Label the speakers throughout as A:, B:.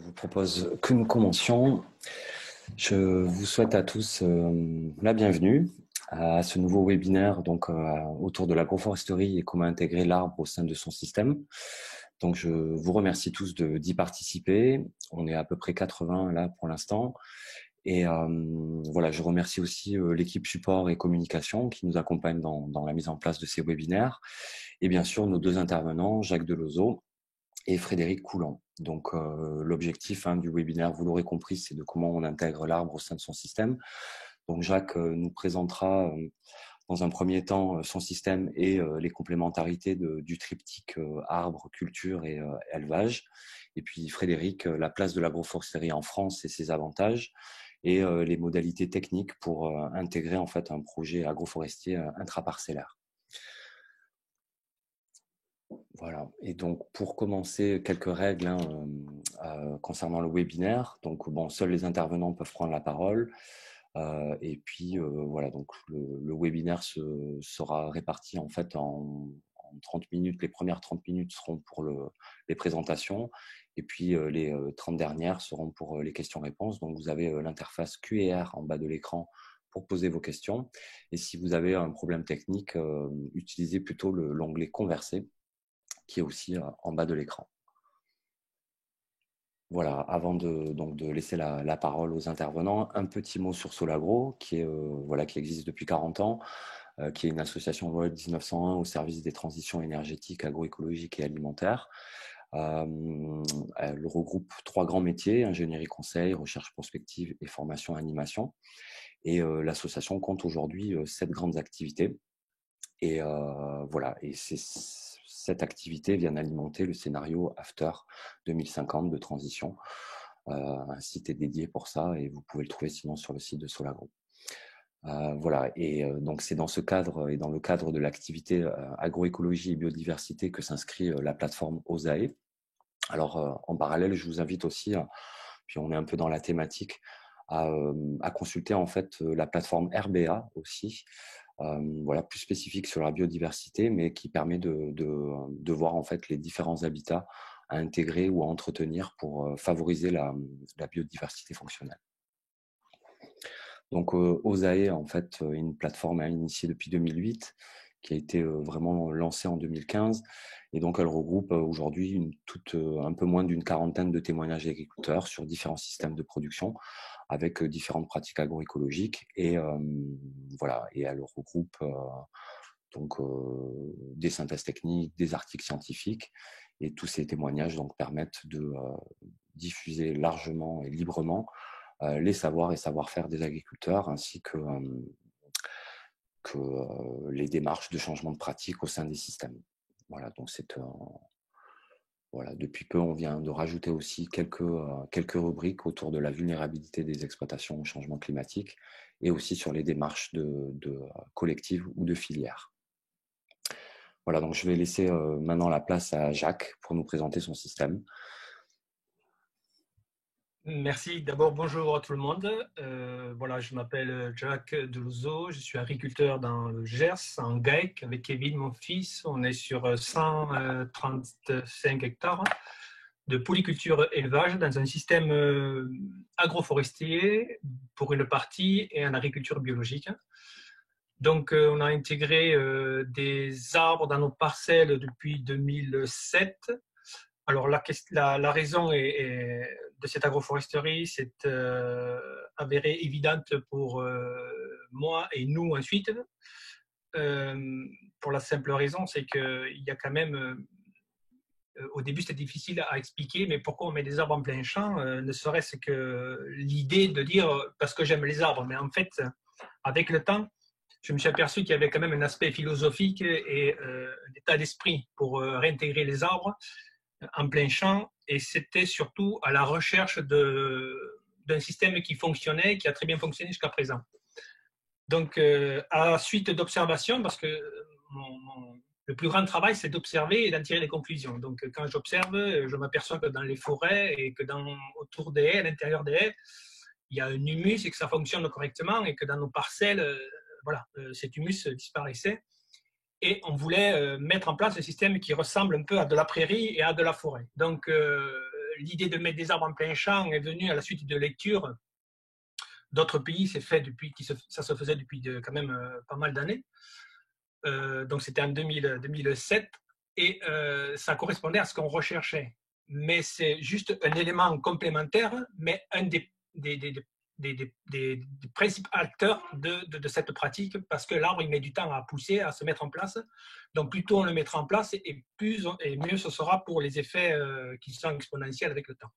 A: vous propose que nous commencions. Je vous souhaite à tous la bienvenue à ce nouveau webinaire autour de l'agroforesterie et comment intégrer l'arbre au sein de son système. Donc, je vous remercie tous d'y participer. On est à peu près 80 là pour l'instant. Et voilà, je remercie aussi l'équipe support et communication qui nous accompagne dans la mise en place de ces webinaires. Et bien sûr, nos deux intervenants, Jacques Delozo et Frédéric Coulant. Donc, l'objectif du webinaire, vous l'aurez compris, c'est de comment on intègre l'arbre au sein de son système. Donc, Jacques nous présentera dans un premier temps son système et les complémentarités du triptyque arbre, culture et élevage. Et puis Frédéric, la place de l'agroforesterie en France et ses avantages et les modalités techniques pour intégrer en fait un projet agroforestier intraparcellaire. Voilà. Et donc, pour commencer, quelques règles concernant le webinaire. Donc, bon, seuls les intervenants peuvent prendre la parole. Et puis, voilà, donc le webinaire sera réparti en fait en 30 minutes. Les premières 30 minutes seront pour les présentations. Et puis, les 30 dernières seront pour les questions-réponses. Donc, vous avez l'interface Q&R en bas de l'écran pour poser vos questions. Et si vous avez un problème technique, utilisez plutôt l'onglet Converser, qui est aussi en bas de l'écran. Voilà, avant de laisser la parole aux intervenants, un petit mot sur Solagro, qui existe depuis 40 ans, qui est une association loi 1901 au service des transitions énergétiques, agroécologiques et alimentaires. Elle regroupe 3 grands métiers, ingénierie conseil, recherche prospective et formation animation. Et l'association compte aujourd'hui 7 grandes activités. Et voilà, et cette activité vient alimenter le scénario After 2050 de transition. Un site est dédié pour ça et vous pouvez le trouver sinon sur le site de Solagro. Voilà, et donc c'est dans ce cadre et dans le cadre de l'activité agroécologie et biodiversité que s'inscrit la plateforme OSAE. Alors en parallèle, je vous invite aussi, puis on est un peu dans la thématique, à consulter en fait la plateforme RBA aussi, voilà, plus spécifique sur la biodiversité, mais qui permet de voir en fait les différents habitats à intégrer ou à entretenir pour favoriser la biodiversité fonctionnelle. Donc OSAE, en fait, une plateforme initiée depuis 2008, qui a été vraiment lancée en 2015. Et donc, elle regroupe aujourd'hui un peu moins d'une quarantaine de témoignages d'agriculteurs sur différents systèmes de production avec différentes pratiques agroécologiques. Et voilà, et elle regroupe des synthèses techniques, des articles scientifiques. Et tous ces témoignages donc, permettent de diffuser largement et librement les savoirs et savoir-faire des agriculteurs ainsi que les démarches de changement de pratique au sein des systèmes. Voilà, donc voilà, depuis peu, on vient de rajouter aussi quelques rubriques autour de la vulnérabilité des exploitations au changement climatique et aussi sur les démarches de collectives ou de filières. Voilà, donc je vais laisser maintenant la place à Jacques pour nous présenter son système.
B: Merci. D'abord, bonjour à tout le monde. Voilà, je m'appelle Jacques Delozo, je suis agriculteur dans le Gers, en GAEC, avec Kevin, mon fils. On est sur 135 hectares de polyculture élevage dans un système agroforestier pour une partie et en agriculture biologique. Donc, on a intégré des arbres dans nos parcelles depuis 2007. Alors, la raison de cette agroforesterie s'est avérée évidente pour moi et nous ensuite. Pour la simple raison, c'est qu'il y a quand même, au début c'était difficile à expliquer, mais pourquoi on met des arbres en plein champ, ne serait-ce que l'idée de dire parce que j'aime les arbres. Mais en fait, avec le temps, je me suis aperçu qu'il y avait quand même un aspect philosophique et un état d'esprit pour réintégrer les arbres en plein champ, et c'était surtout à la recherche d'un système qui fonctionnait, qui a très bien fonctionné jusqu'à présent. Donc, à la suite d'observations, parce que le plus grand travail, c'est d'observer et d'en tirer des conclusions. Donc, quand j'observe, je m'aperçois que dans les forêts et que autour des haies, à l'intérieur des haies, il y a un humus et que ça fonctionne correctement, et que dans nos parcelles, voilà, cet humus disparaissait. Et on voulait mettre en place un système qui ressemble un peu à de la prairie et à de la forêt. Donc, l'idée de mettre des arbres en plein champ est venue à la suite de lectures d'autres pays. C'est fait depuis, ça se faisait depuis quand même pas mal d'années. Donc c'était en 2007 et ça correspondait à ce qu'on recherchait. Mais c'est juste un élément complémentaire, mais un des principaux acteurs de cette pratique, parce que l'arbre, il met du temps à pousser, à se mettre en place. Donc, plus tôt on le mettra en place, et mieux ce sera pour les effets qui sont exponentiels avec le temps.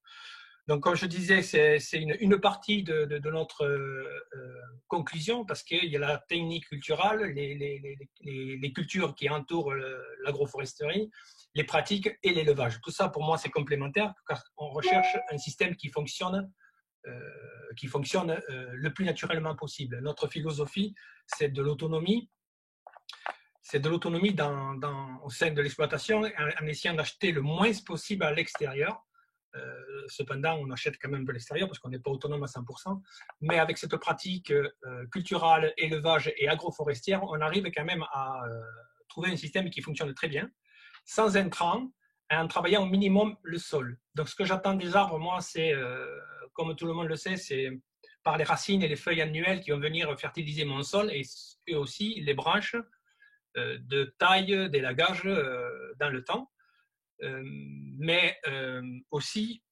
B: Donc, comme je disais, c'est une partie de notre conclusion, parce qu'il y a la technique culturelle, les cultures qui entourent l'agroforesterie, les pratiques et l'élevage. Tout ça, pour moi, c'est complémentaire, car on recherche un système qui fonctionne le plus naturellement possible. Notre philosophie, c'est de l'autonomie. C'est de l'autonomie au sein de l'exploitation, en essayant d'acheter le moins possible à l'extérieur. Cependant, on achète quand même de l'extérieur parce qu'on n'est pas autonome à 100%. Mais avec cette pratique culturelle, élevage et agroforestière, on arrive quand même à trouver un système qui fonctionne très bien, sans intrants, en travaillant au minimum le sol. Donc, ce que j'attends des arbres, moi, c'est, comme tout le monde le sait, c'est par les racines et les feuilles annuelles qui vont venir fertiliser mon sol, et aussi les branches de taille, d'élagage dans le temps. Mais aussi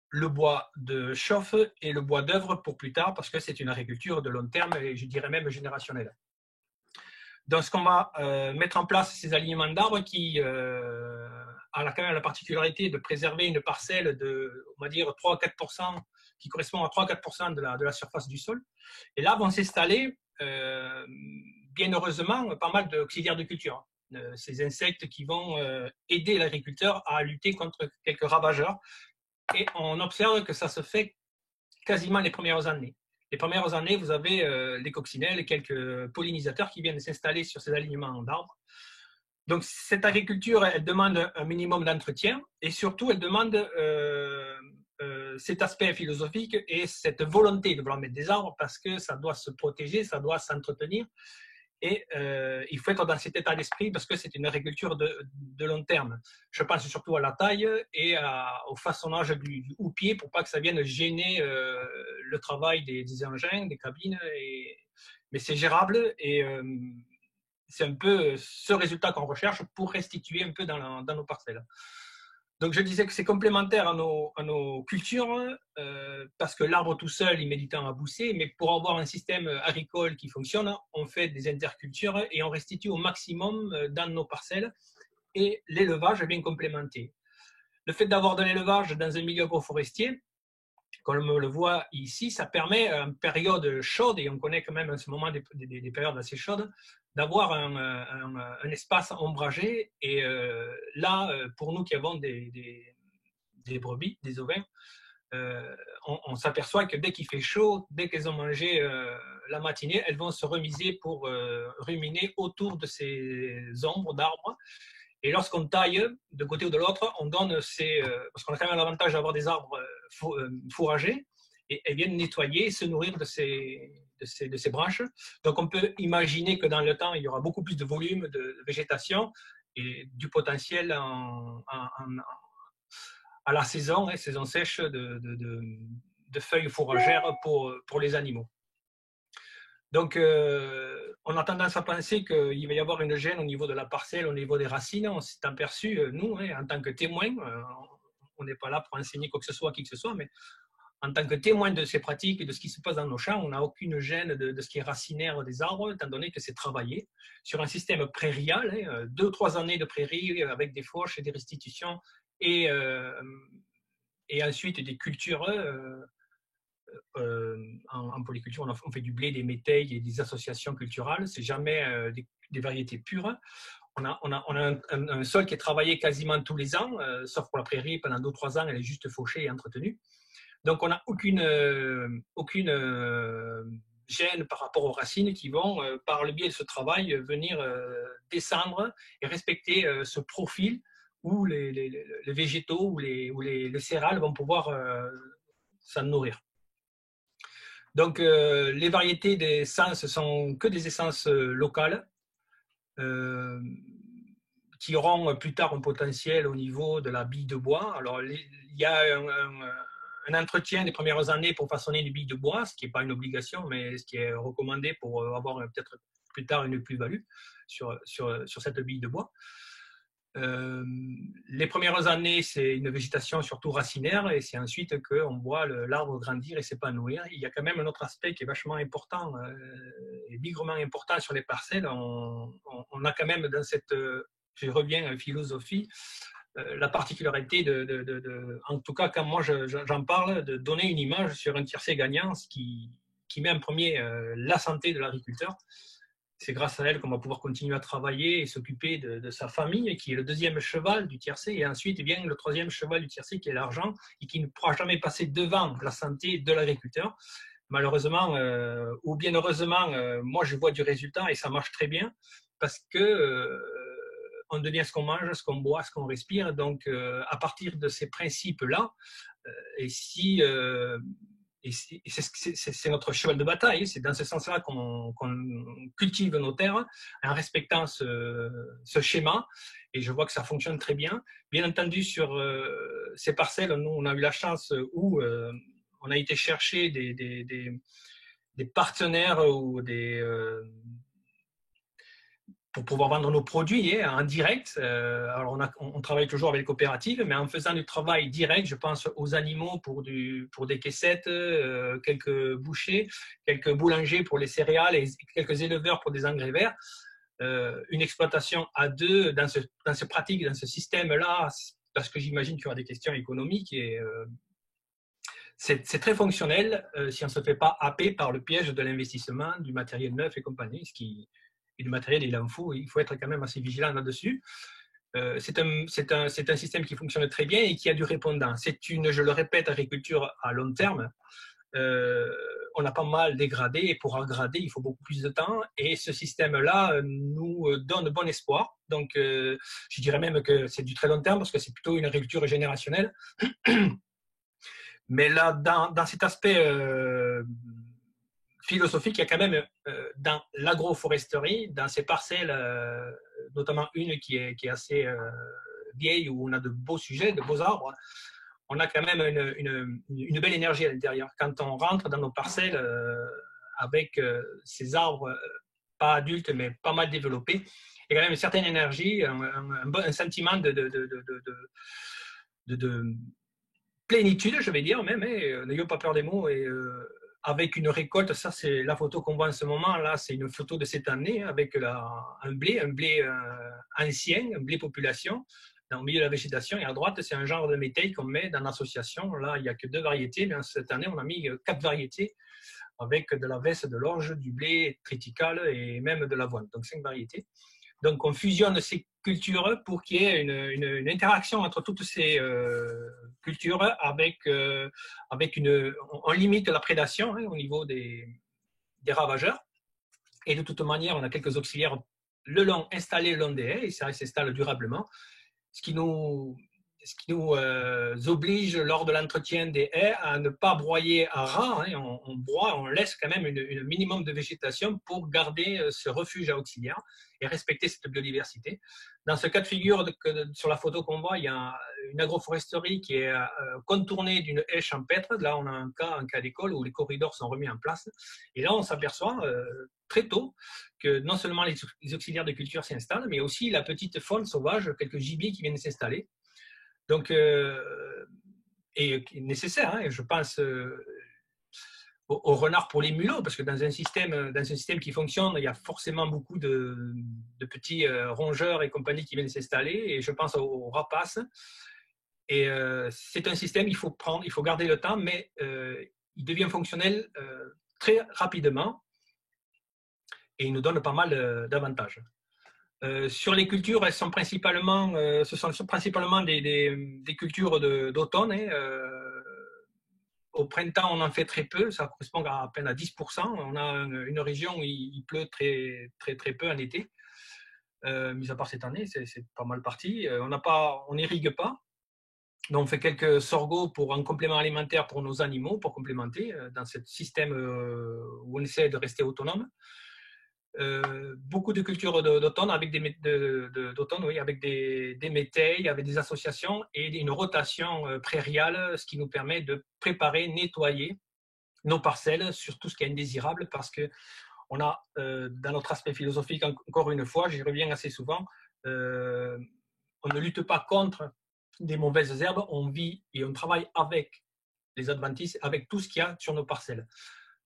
B: le bois de chauffe et le bois d'œuvre pour plus tard, parce que c'est une agriculture de long terme et je dirais même générationnelle. Donc, ce qu'on va mettre en place, ces alignements d'arbres qui a quand même la particularité de préserver une parcelle de, on va dire, 3 à 4%, qui correspond à 3 à 4% de la surface du sol. Et là vont s'installer, bien heureusement, pas mal d'auxiliaires de culture. Ces insectes qui vont aider l'agriculteur à lutter contre quelques ravageurs. Et on observe que ça se fait quasiment les premières années. Les premières années, vous avez les coccinelles, quelques pollinisateurs qui viennent s'installer sur ces alignements d'arbres. Donc, cette agriculture, elle demande un minimum d'entretien et surtout, elle demande cet aspect philosophique et cette volonté de vouloir mettre des arbres parce que ça doit se protéger, ça doit s'entretenir. Et il faut être dans cet état d'esprit parce que c'est une agriculture de long terme. Je pense surtout à la taille et au façonnage du houppier pour pas que ça vienne gêner le travail des engins, des cabines. Mais c'est gérable et c'est un peu ce résultat qu'on recherche pour restituer un peu dans nos parcelles. Donc, je disais que c'est complémentaire à nos cultures parce que l'arbre tout seul, il met du temps à pousser, mais pour avoir un système agricole qui fonctionne, on fait des intercultures et on restitue au maximum dans nos parcelles et l'élevage vient complémenter. Le fait d'avoir de l'élevage dans un milieu agroforestier, comme on le voit ici, ça permet, en période chaude, et on connaît quand même en ce moment des périodes assez chaudes, d'avoir un espace ombragé. Et là, pour nous qui avons des brebis, des ovins, on s'aperçoit que dès qu'il fait chaud, dès qu'elles ont mangé la matinée, elles vont se remiser pour ruminer autour de ces ombres d'arbres. Et lorsqu'on taille de côté ou de l'autre, on donne parce qu'on a quand même l'avantage d'avoir des arbres fourragés, et elles viennent nettoyer et se nourrir de ces branches. Donc on peut imaginer que dans le temps, il y aura beaucoup plus de volume de végétation et du potentiel à la saison, saison sèche de feuilles fourragères pour les animaux. Donc, on a tendance à penser qu'il va y avoir une gêne au niveau de la parcelle, au niveau des racines. On s'est aperçu, nous, en tant que témoins, on n'est pas là pour enseigner quoi que ce soit à qui que ce soit, mais en tant que témoins de ces pratiques et de ce qui se passe dans nos champs, on n'a aucune gêne de ce qui est racinaire des arbres, étant donné que c'est travaillé sur un système prairial, 2 ou 3 années de prairie avec des fauches et des restitutions, et ensuite des cultures. En polyculture, on fait du blé, des métailles et des associations culturelles. C'est jamais des variétés pures. On a un sol qui est travaillé quasiment tous les ans, sauf pour la prairie, pendant 2 ou 3 ans, elle est juste fauchée et entretenue. Donc, on n'a aucune gêne par rapport aux racines qui vont, par le biais de ce travail, venir descendre et respecter ce profil où les végétaux ou les céréales vont pouvoir s'en nourrir. Donc, les variétés d'essences sont que des essences locales qui auront plus tard un potentiel au niveau de la bille de bois. Alors, il y a un entretien des premières années pour façonner une bille de bois, ce qui n'est pas une obligation, mais ce qui est recommandé pour avoir peut-être plus tard une plus-value sur cette bille de bois. Les premières années, c'est une végétation surtout racinaire et c'est ensuite qu'on voit l'arbre grandir et s'épanouir. Il y a quand même un autre aspect qui est vachement important et bigrement important sur les parcelles. On a quand même dans cette, je reviens à la philosophie, la particularité en tout cas quand moi j'en parle, de donner une image sur un tiercé gagnant, ce qui met en premier la santé de l'agriculteur. C'est grâce à elle qu'on va pouvoir continuer à travailler et s'occuper de sa famille, qui est le deuxième cheval du tiercé. Et ensuite vient le troisième cheval du tiercé, qui est l'argent, et qui ne pourra jamais passer devant la santé de l'agriculteur. Malheureusement, ou bien heureusement, moi je vois du résultat et ça marche très bien, parce que on devient ce qu'on mange, ce qu'on boit, ce qu'on respire. Donc, à partir de ces principes-là, et si... et c'est notre cheval de bataille, c'est dans ce sens-là qu'on cultive nos terres en respectant ce schéma, et je vois que ça fonctionne très bien. Bien entendu, sur ces parcelles, nous, on a eu la chance où on a été chercher des partenaires ou pour pouvoir vendre nos produits en direct. Alors on travaille toujours avec les coopératives, mais en faisant du travail direct, je pense aux animaux pour des caissettes, quelques bouchers, quelques boulangers pour les céréales et quelques éleveurs pour des engrais verts. Une exploitation à deux dans ce pratique, dans ce système-là, parce que j'imagine qu'il y aura des questions économiques et c'est très fonctionnel si on ne se fait pas happer par le piège de l'investissement, du matériel neuf et compagnie, et du matériel, il en faut être quand même assez vigilant là-dessus. C'est un système qui fonctionne très bien et qui a du répondant. C'est je le répète, agriculture à long terme. On a pas mal dégradé et pour aggrader, il faut beaucoup plus de temps. Et ce système-là nous donne bon espoir. Donc, je dirais même que c'est du très long terme parce que c'est plutôt une agriculture générationnelle. Mais là, dans cet aspect philosophique, il y a quand même dans l'agroforesterie, dans ces parcelles, notamment une qui est assez vieille, où on a de beaux sujets, de beaux arbres, on a quand même une belle énergie à l'intérieur. Quand on rentre dans nos parcelles avec ces arbres, pas adultes, mais pas mal développés, il y a quand même une certaine énergie, un sentiment de plénitude, je vais dire même, n'ayons pas peur des mots, et avec une récolte, ça c'est la photo qu'on voit en ce moment, là c'est une photo de cette année avec un blé ancien, un blé population, dans le milieu de la végétation, et à droite c'est un genre de métail qu'on met dans l'association, là il n'y a que 2 variétés, mais cette année on a mis 4 variétés, avec de la veste, de l'orge, du blé triticale et même de l'avoine, donc 5 variétés. Donc on fusionne ces cultures pour qu'il y ait une interaction entre toutes ces cultures on limite la prédation au niveau des ravageurs. Et de toute manière, on a quelques auxiliaires installés le long des haies et ça s'installe durablement. Ce qui nous oblige lors de l'entretien des haies à ne pas broyer à ras. On broie, on laisse quand même un minimum de végétation pour garder ce refuge auxiliaire et respecter cette biodiversité. Dans ce cas de figure, sur la photo qu'on voit, il y a une agroforesterie qui est contournée d'une haie champêtre. Là, on a un cas d'école où les corridors sont remis en place. Et là, on s'aperçoit très tôt que non seulement les auxiliaires de culture s'installent, mais aussi la petite faune sauvage, quelques gibiers qui viennent s'installer. Donc, et nécessaire, je pense aux renards pour les mulots, parce que dans un système qui fonctionne, il y a forcément beaucoup de petits rongeurs et compagnie qui viennent s'installer, et je pense aux rapaces. Et c'est un système, il faut garder le temps, mais il devient fonctionnel très rapidement, et il nous donne pas mal d'avantages. Sur les cultures, ce sont principalement des cultures d'automne. Au printemps, on en fait très peu, ça correspond à peine à 10%. On a une région où il pleut très, très, très peu en été. Mis à part cette année, c'est pas mal parti. On n'irrigue pas. Donc, on fait quelques sorgho en complément alimentaire pour nos animaux, pour complémenter dans ce système où on essaie de rester autonome. beaucoup de cultures d'automne avec oui, avec des métayers, avec des associations et une rotation prairiale, ce qui nous permet de préparer, nettoyer nos parcelles sur tout ce qui est indésirable parce que on a, dans notre aspect philosophique, encore une fois, j'y reviens assez souvent, on ne lutte pas contre des mauvaises herbes, on vit et on travaille avec les adventices, avec tout ce qu'il y a sur nos parcelles.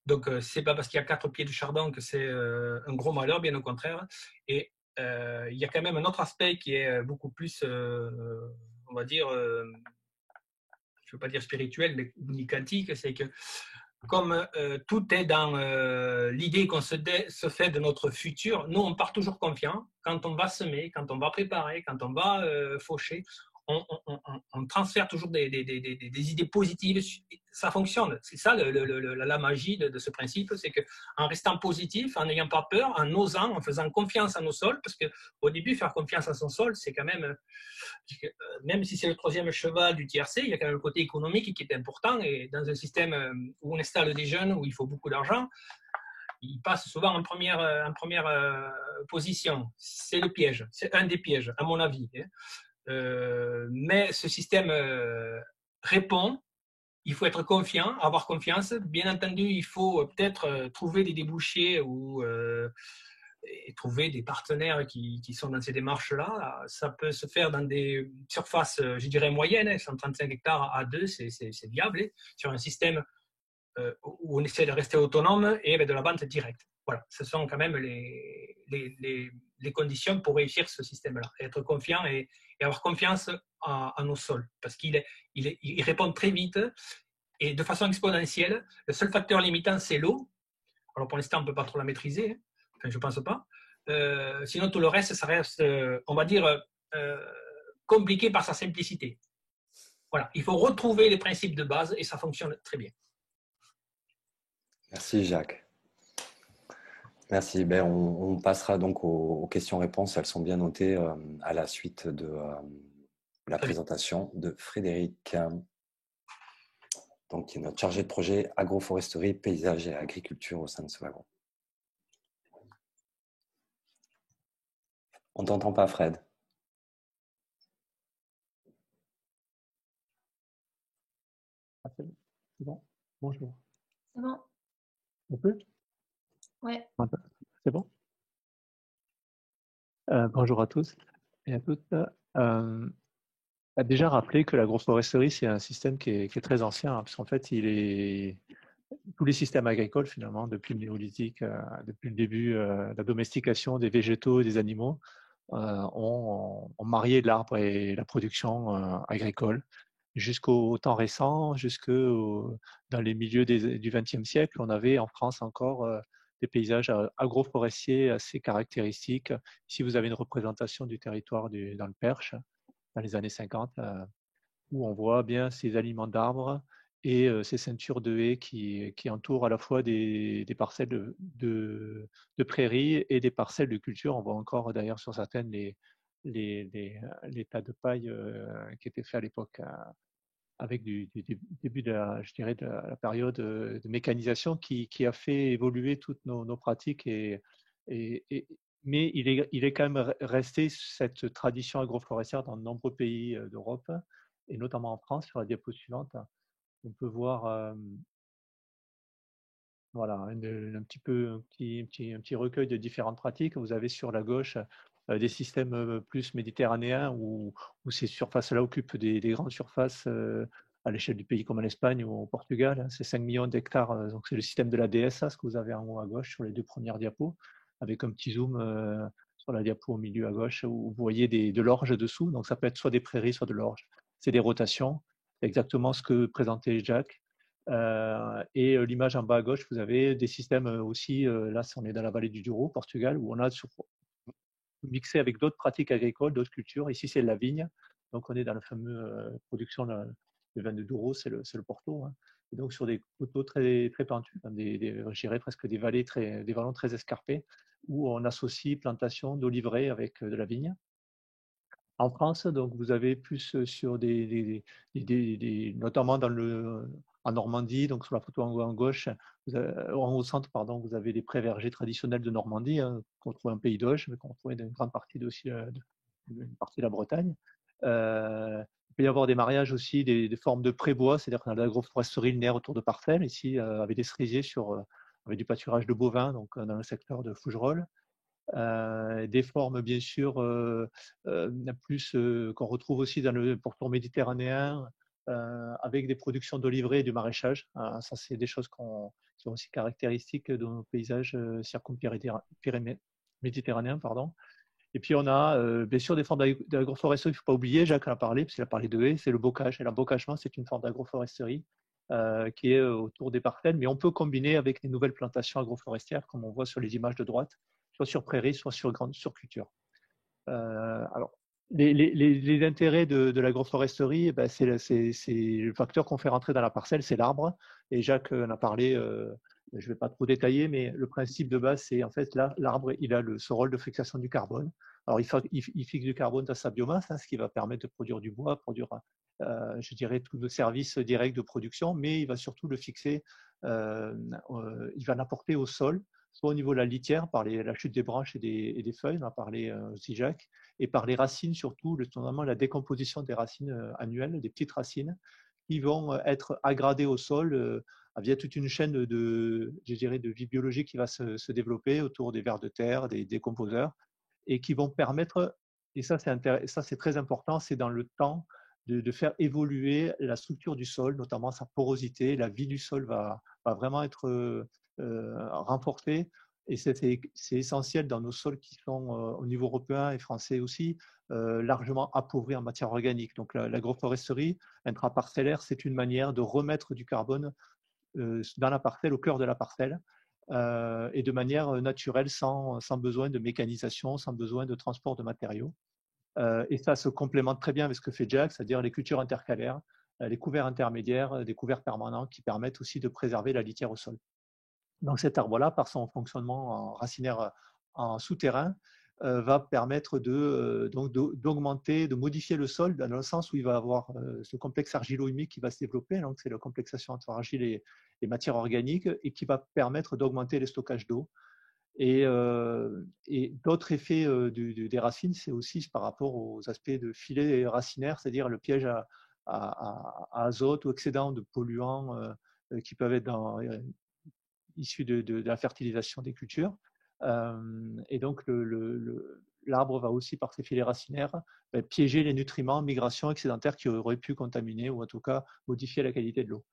B: Donc, c'est pas parce qu'il y a 4 pieds de chardon que c'est un gros malheur, bien au contraire. Et il y a quand même un autre aspect qui est beaucoup plus, on va dire, je ne veux pas dire spirituel, mais ni quantique, c'est que comme tout est dans l'idée qu'on se fait de notre futur, nous, on part toujours confiant. Quand on va semer, quand on va préparer, quand on va faucher, on transfère toujours des idées positives. Ça fonctionne. C'est ça la magie de ce principe, c'est qu'en restant positif, en n'ayant pas peur, en osant, en faisant confiance à nos sols, parce qu'au début, faire confiance à son sol, c'est quand même si c'est le troisième cheval du TRC, il y a quand même le côté économique qui est important. Et dans un système où on installe des jeunes, où il faut beaucoup d'argent, ils passent souvent en première position. C'est le piège. C'est un des pièges, à mon avis. Mais ce système répond. Il faut être confiant, avoir confiance. Bien entendu, il faut peut-être trouver des débouchés ou et trouver des partenaires qui sont dans ces démarches-là. Ça peut se faire dans des surfaces, je dirais, moyennes. 135 hectares à 2, c'est viable. Sur un système où on essaie de rester autonome et de la vente directe. Voilà, ce sont quand même les conditions pour réussir ce système-là. Être confiant et avoir confiance à nos sols, parce qu'il répond très vite et de façon exponentielle. Le seul facteur limitant, c'est l'eau. Alors pour l'instant, on ne peut pas trop la maîtriser, enfin, je ne pense pas. Sinon, tout le reste, ça reste, on va dire, compliqué par sa simplicité. Voilà, il faut retrouver les principes de base et ça fonctionne très bien.
A: Merci Jacques. Merci. Ben, on passera donc aux questions-réponses. Elles sont bien notées à la suite de la présentation de Frédéric, donc, qui est notre chargé de projet agroforesterie, paysage et agriculture au sein de Solago. On ne t'entend pas, Fred.
C: Ah, c'est bon. Bonjour.
D: C'est bon.
C: On peut?
D: Ouais.
C: C'est bon? Bonjour à tous et à toutes. A déjà rappelé que l'agroforesterie, c'est un système qui est très ancien, hein, parce qu'en fait, tous les systèmes agricoles, finalement, depuis le néolithique, depuis le début de la domestication des végétaux et des animaux, ont marié l'arbre et la production agricole. Jusqu'au temps récent, dans les milieux du XXe siècle, on avait en France encore des paysages agroforestiers assez caractéristiques. Ici, vous avez une représentation du territoire dans le Perche, dans les années 50, où on voit bien ces aliments d'arbres et ces ceintures de haies qui entourent à la fois des parcelles de prairies et des parcelles de culture. On voit encore d'ailleurs sur certaines les tas de paille qui étaient faits à l'époque avec du début je dirais, de la période de mécanisation qui a fait évoluer toutes nos pratiques. Mais il est quand même resté cette tradition agroforestière dans de nombreux pays d'Europe, et notamment en France. Sur la diapo suivante, on peut voir voilà, un petit recueil de différentes pratiques. Vous avez sur la gauche des systèmes plus méditerranéens où ces surfaces-là occupent des grandes surfaces à l'échelle du pays comme en Espagne ou au Portugal. C'est 5 millions d'hectares. Donc c'est le système de la DSA, ce que vous avez en haut à gauche sur les deux premières diapos, avec un petit zoom sur la diapo au milieu à gauche où vous voyez de l'orge dessous. Donc ça peut être soit des prairies, soit de l'orge. C'est des rotations, exactement ce que présentait Jacques. Et l'image en bas à gauche, vous avez des systèmes aussi, là on est dans la vallée du Douro, Portugal, où on a mixé avec d'autres pratiques agricoles, d'autres cultures. Ici c'est la vigne, donc on est dans la fameuse production de vin de Douro, c'est le Porto, hein. Et donc sur des coteaux très, très pentus, je dirais presque des vallons très escarpés, où on associe plantation d'oliveraies avec de la vigne. En France, donc vous avez plus sur notamment dans en Normandie, donc sur la photo en gauche, au centre, pardon, vous avez les prés vergers traditionnels de Normandie, hein, qu'on trouve en Pays d'Auge, mais qu'on trouve dans une grande partie aussi une partie de la Bretagne. Il peut y avoir des mariages aussi, des formes de prébois, c'est-à-dire qu'on a de l'agroforesterie linéaire autour de parcelles, ici avec des cerisiers avec du pâturage de bovins, donc dans le secteur de Fougerolles. Des formes bien sûr plus qu'on retrouve aussi dans le pourtour méditerranéen avec des productions d'oliveraies et du maraîchage. Ça, c'est des choses qui sont aussi caractéristiques de nos paysages circum-méditerranéens. Pardon. Et puis on a bien sûr des formes d'agroforesterie, il ne faut pas oublier, Jacques en a parlé, parce qu'il a parlé de haies, c'est le bocage. Et l'embocagement, c'est une forme d'agroforesterie qui est autour des parcelles, mais on peut combiner avec les nouvelles plantations agroforestières, comme on voit sur les images de droite, soit sur prairie, soit sur culture. Alors, les intérêts de l'agroforesterie, ben, c'est le facteur qu'on fait rentrer dans la parcelle, c'est l'arbre. Et Jacques en a parlé, je ne vais pas trop détailler, mais le principe de base, c'est en fait là, l'arbre, il a ce rôle de fixation du carbone. Alors, il fixe du carbone dans sa biomasse, hein, ce qui va permettre de produire du bois, produire, je dirais, tous nos services directs de production, mais il va surtout le fixer, il va l'apporter au sol, soit au niveau de la litière, par la chute des branches et des feuilles, on en a parlé aussi Jacques, et par les racines surtout, notamment la décomposition des racines annuelles, des petites racines, qui vont être aggradées au sol via toute une chaîne je dirais, de vie biologique qui va se développer autour des vers de terre, des décomposeurs, et qui vont permettre, et ça c'est très important, c'est dans le temps, de faire évoluer la structure du sol, notamment sa porosité. La vie du sol va vraiment être renforcée. Et c'est essentiel dans nos sols qui sont au niveau européen et français aussi largement appauvris en matière organique. Donc l'agroforesterie intraparcellaire, c'est une manière de remettre du carbone dans la parcelle, au cœur de la parcelle, et de manière naturelle, sans besoin de mécanisation, sans besoin de transport de matériaux. Et ça se complémente très bien avec ce que fait Jack, c'est-à-dire les cultures intercalaires, les couverts intermédiaires, des couverts permanents qui permettent aussi de préserver la litière au sol. Donc cet arbre-là, par son fonctionnement racinaire en souterrain, va permettre d'augmenter, de modifier le sol dans le sens où il va avoir ce complexe argilo-humique qui va se développer, donc c'est la complexation entre argile et matière organique, et qui va permettre d'augmenter les stockages d'eau. Et d'autres effets des racines, c'est aussi par rapport aux aspects de filet racinaire, c'est-à-dire le piège à azote ou excédent de polluants qui peuvent être issus de la fertilisation des cultures. Et donc, l'arbre va aussi, par ses filets racinaires, piéger les nutriments, migration excédentaire qui auraient pu contaminer ou en tout cas modifier la qualité de l'eau.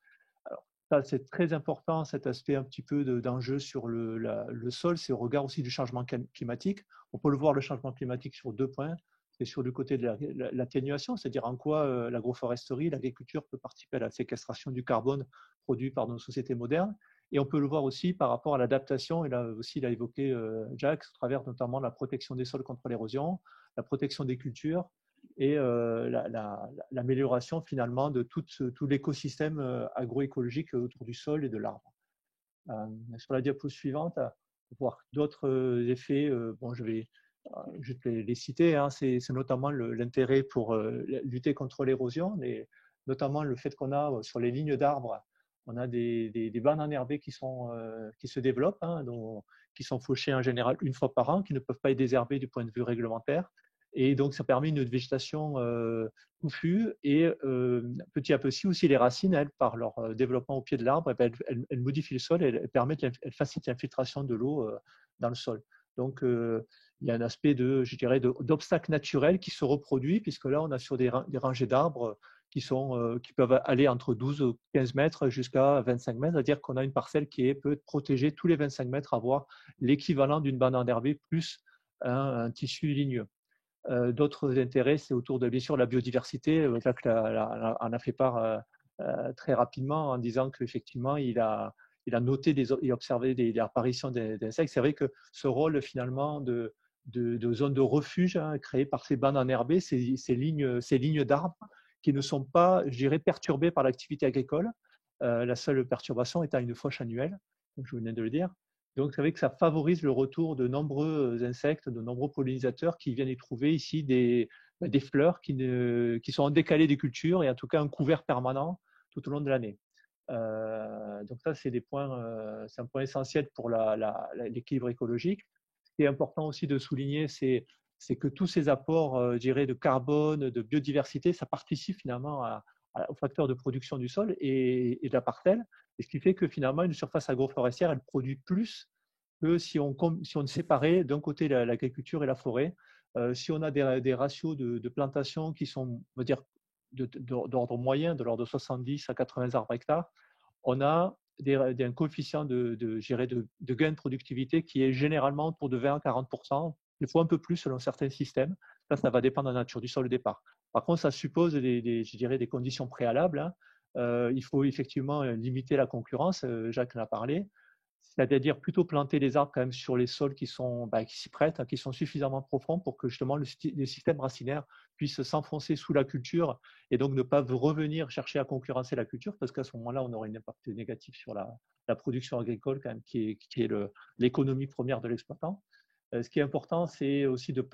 C: Alors, ça, c'est très important, cet aspect un petit peu d'enjeu sur le sol, c'est au regard aussi du changement climatique. On peut le voir, le changement climatique, sur 2 points. C'est sur le côté de l'atténuation, c'est-à-dire en quoi l'agroforesterie, l'agriculture peut participer à la séquestration du carbone produit par nos sociétés modernes. Et on peut le voir aussi par rapport à l'adaptation, et là aussi il a évoqué Jacques, à travers notamment la protection des sols contre l'érosion, la protection des cultures, et l'amélioration finalement de tout l'écosystème agroécologique autour du sol et de l'arbre. Sur la diapo suivante, on va voir d'autres effets, bon, je vais les citer, hein. C'est notamment l'intérêt pour lutter contre l'érosion, notamment le fait qu'on a sur les lignes d'arbres, on a des bandes enherbées qui se développent, hein, qui sont fauchées en général une fois par an, qui ne peuvent pas être désherbées du point de vue réglementaire. Et donc, ça permet une végétation touffue. Et petit à petit aussi, les racines, elles, par leur développement au pied de l'arbre, elles modifient le sol, elles facilitent l'infiltration de l'eau dans le sol. Donc, il y a un aspect d'obstacle naturel qui se reproduit, puisque là, on a sur des rangées d'arbres qui peuvent aller entre 12 ou 15 mètres jusqu'à 25 mètres, c'est-à-dire qu'on a une parcelle qui peut être protégée tous les 25 mètres, avoir l'équivalent d'une bande enherbée plus un tissu ligneux. D'autres intérêts, c'est autour de, bien sûr, la biodiversité. Jacques en a fait part très rapidement en disant qu'effectivement, il a noté, il a observé l'apparition d'insectes. C'est vrai que ce rôle finalement de zone de refuge créé par ces bandes enherbées, ces lignes d'arbres qui ne sont pas, je dirais, perturbées par l'activité agricole. La seule perturbation étant une fauche annuelle, comme je venais de le dire. Donc, c'est vrai que ça favorise le retour de nombreux insectes, de nombreux pollinisateurs qui viennent y trouver ici des fleurs qui sont en décalé des cultures et en tout cas un couvert permanent tout au long de l'année. Donc ça, c'est un point essentiel pour l'équilibre écologique. Ce qui est important aussi de souligner, c'est que tous ces apports, je dirais, de carbone, de biodiversité, ça participe finalement au facteur de production du sol et de la parcelle. Et ce qui fait que finalement, une surface agroforestière, elle produit plus que si on séparait d'un côté l'agriculture et la forêt. Si on a des ratios de plantation qui sont, on va dire, d'ordre moyen, de l'ordre de 70 à 80 arbres hectares, on a un coefficient de gain de productivité qui est généralement autour de 20 à 40%, des fois un peu plus selon certains systèmes. Ça va dépendre de la nature du sol au départ. Par contre, ça suppose des conditions préalables. Hein. Il faut effectivement limiter la concurrence, Jacques en a parlé, c'est-à-dire plutôt planter les arbres quand même sur les sols qui s'y prêtent, hein, qui sont suffisamment profonds pour que justement les systèmes racinaires puissent s'enfoncer sous la culture et donc ne pas revenir chercher à concurrencer la culture, parce qu'à ce moment-là, on aura un impact négatif sur la production agricole quand même, qui est l'économie première de l'exploitant. Ce qui est important, c'est aussi de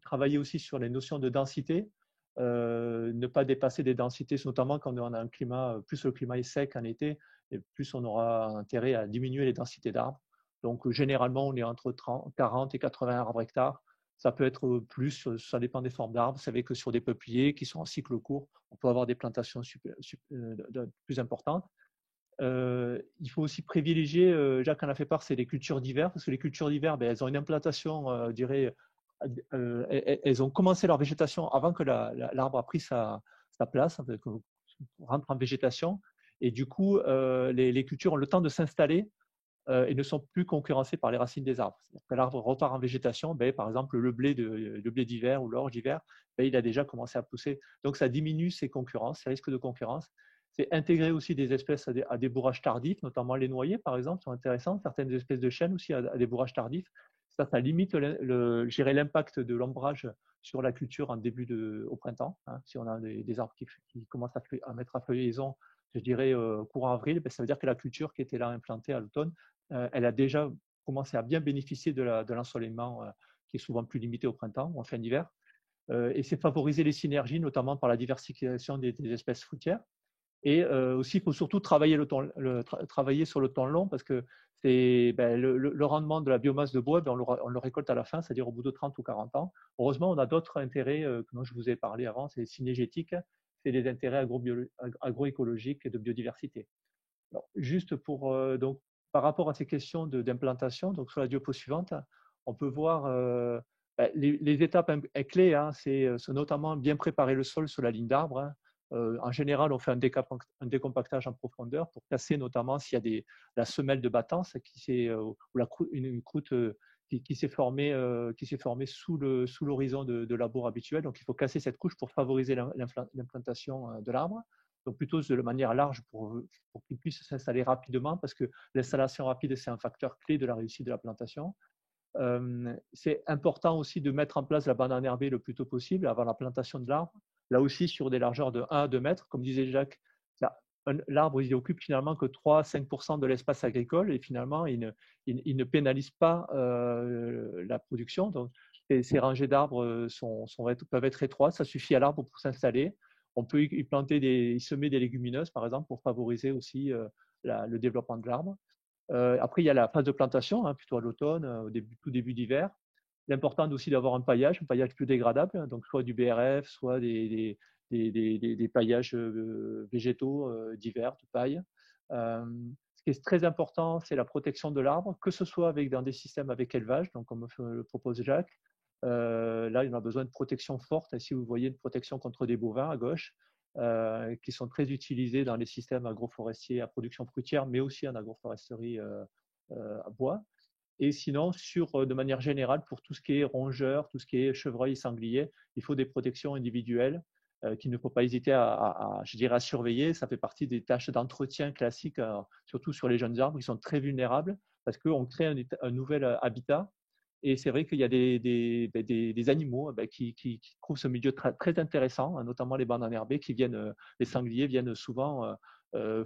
C: travailler aussi sur les notions de densité, ne pas dépasser des densités, notamment quand on a un climat, plus le climat est sec en été, et plus on aura intérêt à diminuer les densités d'arbres. Donc, généralement, on est entre 40 et 80 arbres hectares. Ça peut être plus, ça dépend des formes d'arbres. Vous savez que sur des peupliers qui sont en cycle court, on peut avoir des plantations plus importantes. Il faut aussi privilégier, Jacques en a fait part, c'est les cultures d'hiver, parce que les cultures d'hiver, elles ont une implantation, je dirais, elles ont commencé leur végétation avant que l'arbre a pris sa place, rentre en végétation. Et du coup, les cultures ont le temps de s'installer et ne sont plus concurrencées par les racines des arbres. Quand l'arbre repart en végétation, par exemple, le blé d'hiver ou l'orge d'hiver, il a déjà commencé à pousser. Donc, ça diminue ses concurrences, ses risques de concurrence. C'est intégrer aussi des espèces à des bourrages tardifs, notamment les noyers, par exemple, sont intéressants. Certaines espèces de chênes aussi à des bourrages tardifs. Ça limite l'impact de l'ombrage sur la culture au printemps. Hein. Si on a des arbres qui commencent à mettre à feuillaison, je dirais courant avril, ça veut dire que la culture qui était là implantée à l'automne, elle a déjà commencé à bien bénéficier de l'ensoleillement qui est souvent plus limité au printemps ou en fin d'hiver. Et c'est favoriser les synergies, notamment par la diversification des espèces fruitières. Et aussi, il faut surtout travailler sur le temps long, parce que le rendement de la biomasse de bois, on le récolte à la fin, c'est-à-dire au bout de 30 ou 40 ans. Heureusement, on a d'autres intérêts dont je vous ai parlé avant, c'est synergétique, c'est les intérêts agroécologiques et de biodiversité. Alors, juste donc, par rapport à ces questions d'implantation, donc sur la diapo suivante, on peut voir les étapes clés, hein, c'est notamment bien préparer le sol sur la ligne d'arbre. Hein. En général, on fait un décompactage en profondeur pour casser notamment s'il y a la semelle de battance ou une croûte qui s'est formée sous l'horizon de labour habituel. Donc, il faut casser cette couche pour favoriser l'implantation de l'arbre. Donc, plutôt de manière large pour qu'il puisse s'installer rapidement, parce que l'installation rapide, c'est un facteur clé de la réussite de la plantation. C'est important aussi de mettre en place la bande enherbée le plus tôt possible avant la plantation de l'arbre. Là aussi, sur des largeurs de 1 à 2 mètres, comme disait Jacques, l'arbre il occupe finalement que 3 à 5% de l'espace agricole et finalement, il ne pénalise pas la production. Donc, ces rangées d'arbres peuvent être étroites, ça suffit à l'arbre pour s'installer. On peut y semer des légumineuses, par exemple, pour favoriser aussi le développement de l'arbre. Après, il y a la phase de plantation, hein, plutôt à l'automne, tout début d'hiver. L'important aussi d'avoir un paillage plus dégradable, hein, donc soit du BRF, soit des paillages végétaux d'hiver, de paille. Ce qui est très important, c'est la protection de l'arbre, que ce soit dans des systèmes avec élevage, donc comme le propose Jacques. Là, il y en a besoin de protection forte. Ici, vous voyez une protection contre des bovins à gauche, qui sont très utilisés dans les systèmes agroforestiers à production fruitière, mais aussi en agroforesterie à bois. Et sinon, de manière générale, pour tout ce qui est rongeurs, tout ce qui est chevreuil et sanglier, il faut des protections individuelles qu'il ne faut pas hésiter à surveiller. Ça fait partie des tâches d'entretien classiques, surtout sur les jeunes arbres qui sont très vulnérables, parce qu'on crée un nouvel habitat. Et c'est vrai qu'il y a des animaux qui trouvent ce milieu très intéressant, hein, notamment les bandes enherbées les sangliers viennent souvent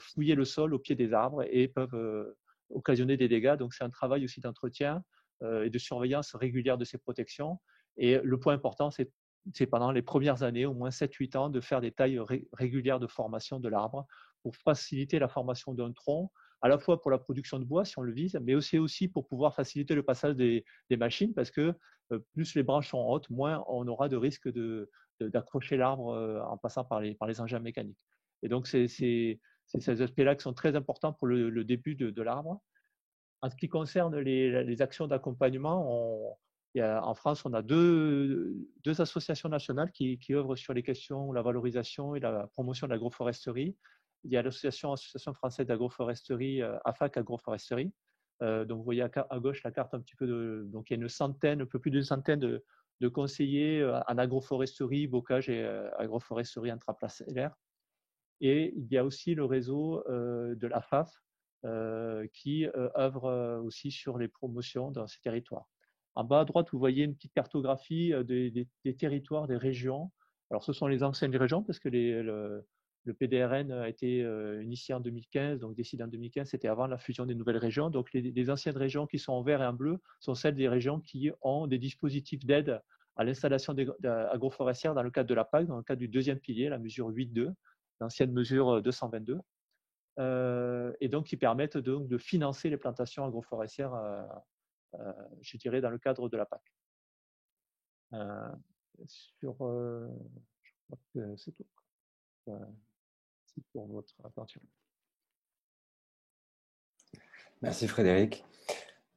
C: fouiller le sol au pied des arbres et peuvent occasionner des dégâts. Donc, c'est un travail aussi d'entretien et de surveillance régulière de ces protections. Et le point important, c'est pendant les premières années, au moins 7-8 ans, de faire des tailles régulières de formation de l'arbre pour faciliter la formation d'un tronc, à la fois pour la production de bois, si on le vise, mais aussi pour pouvoir faciliter le passage des machines, parce que plus les branches sont hautes, moins on aura de risque d'accrocher l'arbre en passant par les engins mécaniques. Et donc, c'est ces aspects-là qui sont très importants pour le début de l'arbre. En ce qui concerne les actions d'accompagnement, en France, on a deux associations nationales qui œuvrent sur les questions, la valorisation et la promotion de l'agroforesterie. Il y a l'association française d'agroforesterie, AFAC Agroforesterie. Donc, vous voyez à gauche la carte un petit peu donc il y a un peu plus d'une centaine de conseillers en agroforesterie, bocage et agroforesterie intraparcellaire. Et il y a aussi le réseau de l'AFAF qui œuvre aussi sur les promotions dans ces territoires. En bas à droite, vous voyez une petite cartographie des territoires, des régions. Alors, ce sont les anciennes régions parce que le PDRN a été initié en 2015, donc décidé en 2015, c'était avant la fusion des nouvelles régions. Donc, les anciennes régions qui sont en vert et en bleu sont celles des régions qui ont des dispositifs d'aide à l'installation agroforestière dans le cadre de la PAC, dans le cadre du deuxième pilier, la mesure 8.2, l'ancienne mesure 222. Et donc qui permettent donc de financer les plantations agroforestières, je dirais, dans le cadre de la PAC. Je crois que c'est tout. C'est pour votre attention.
A: Merci Frédéric.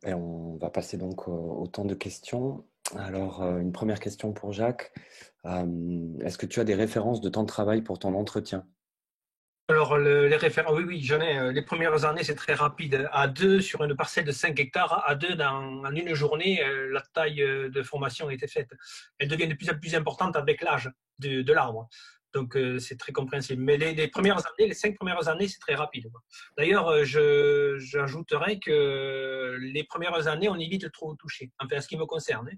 A: Et on va passer donc au temps de questions. Alors, une première question pour Jacques. Est-ce que tu as des références de temps de travail pour ton entretien?
B: Alors, les références, oui, j'en ai. Les premières années, c'est très rapide. À deux, sur une parcelle de 5 hectares, à deux, en une journée, la taille de formation était faite. Elle devient de plus en plus importante avec l'âge de l'arbre. Donc, c'est très compréhensible. Mais les premières années, les 5 premières années, c'est très rapide. D'ailleurs, j'ajouterais que les premières années, on évite de trop toucher. Enfin, en ce qui me concerne.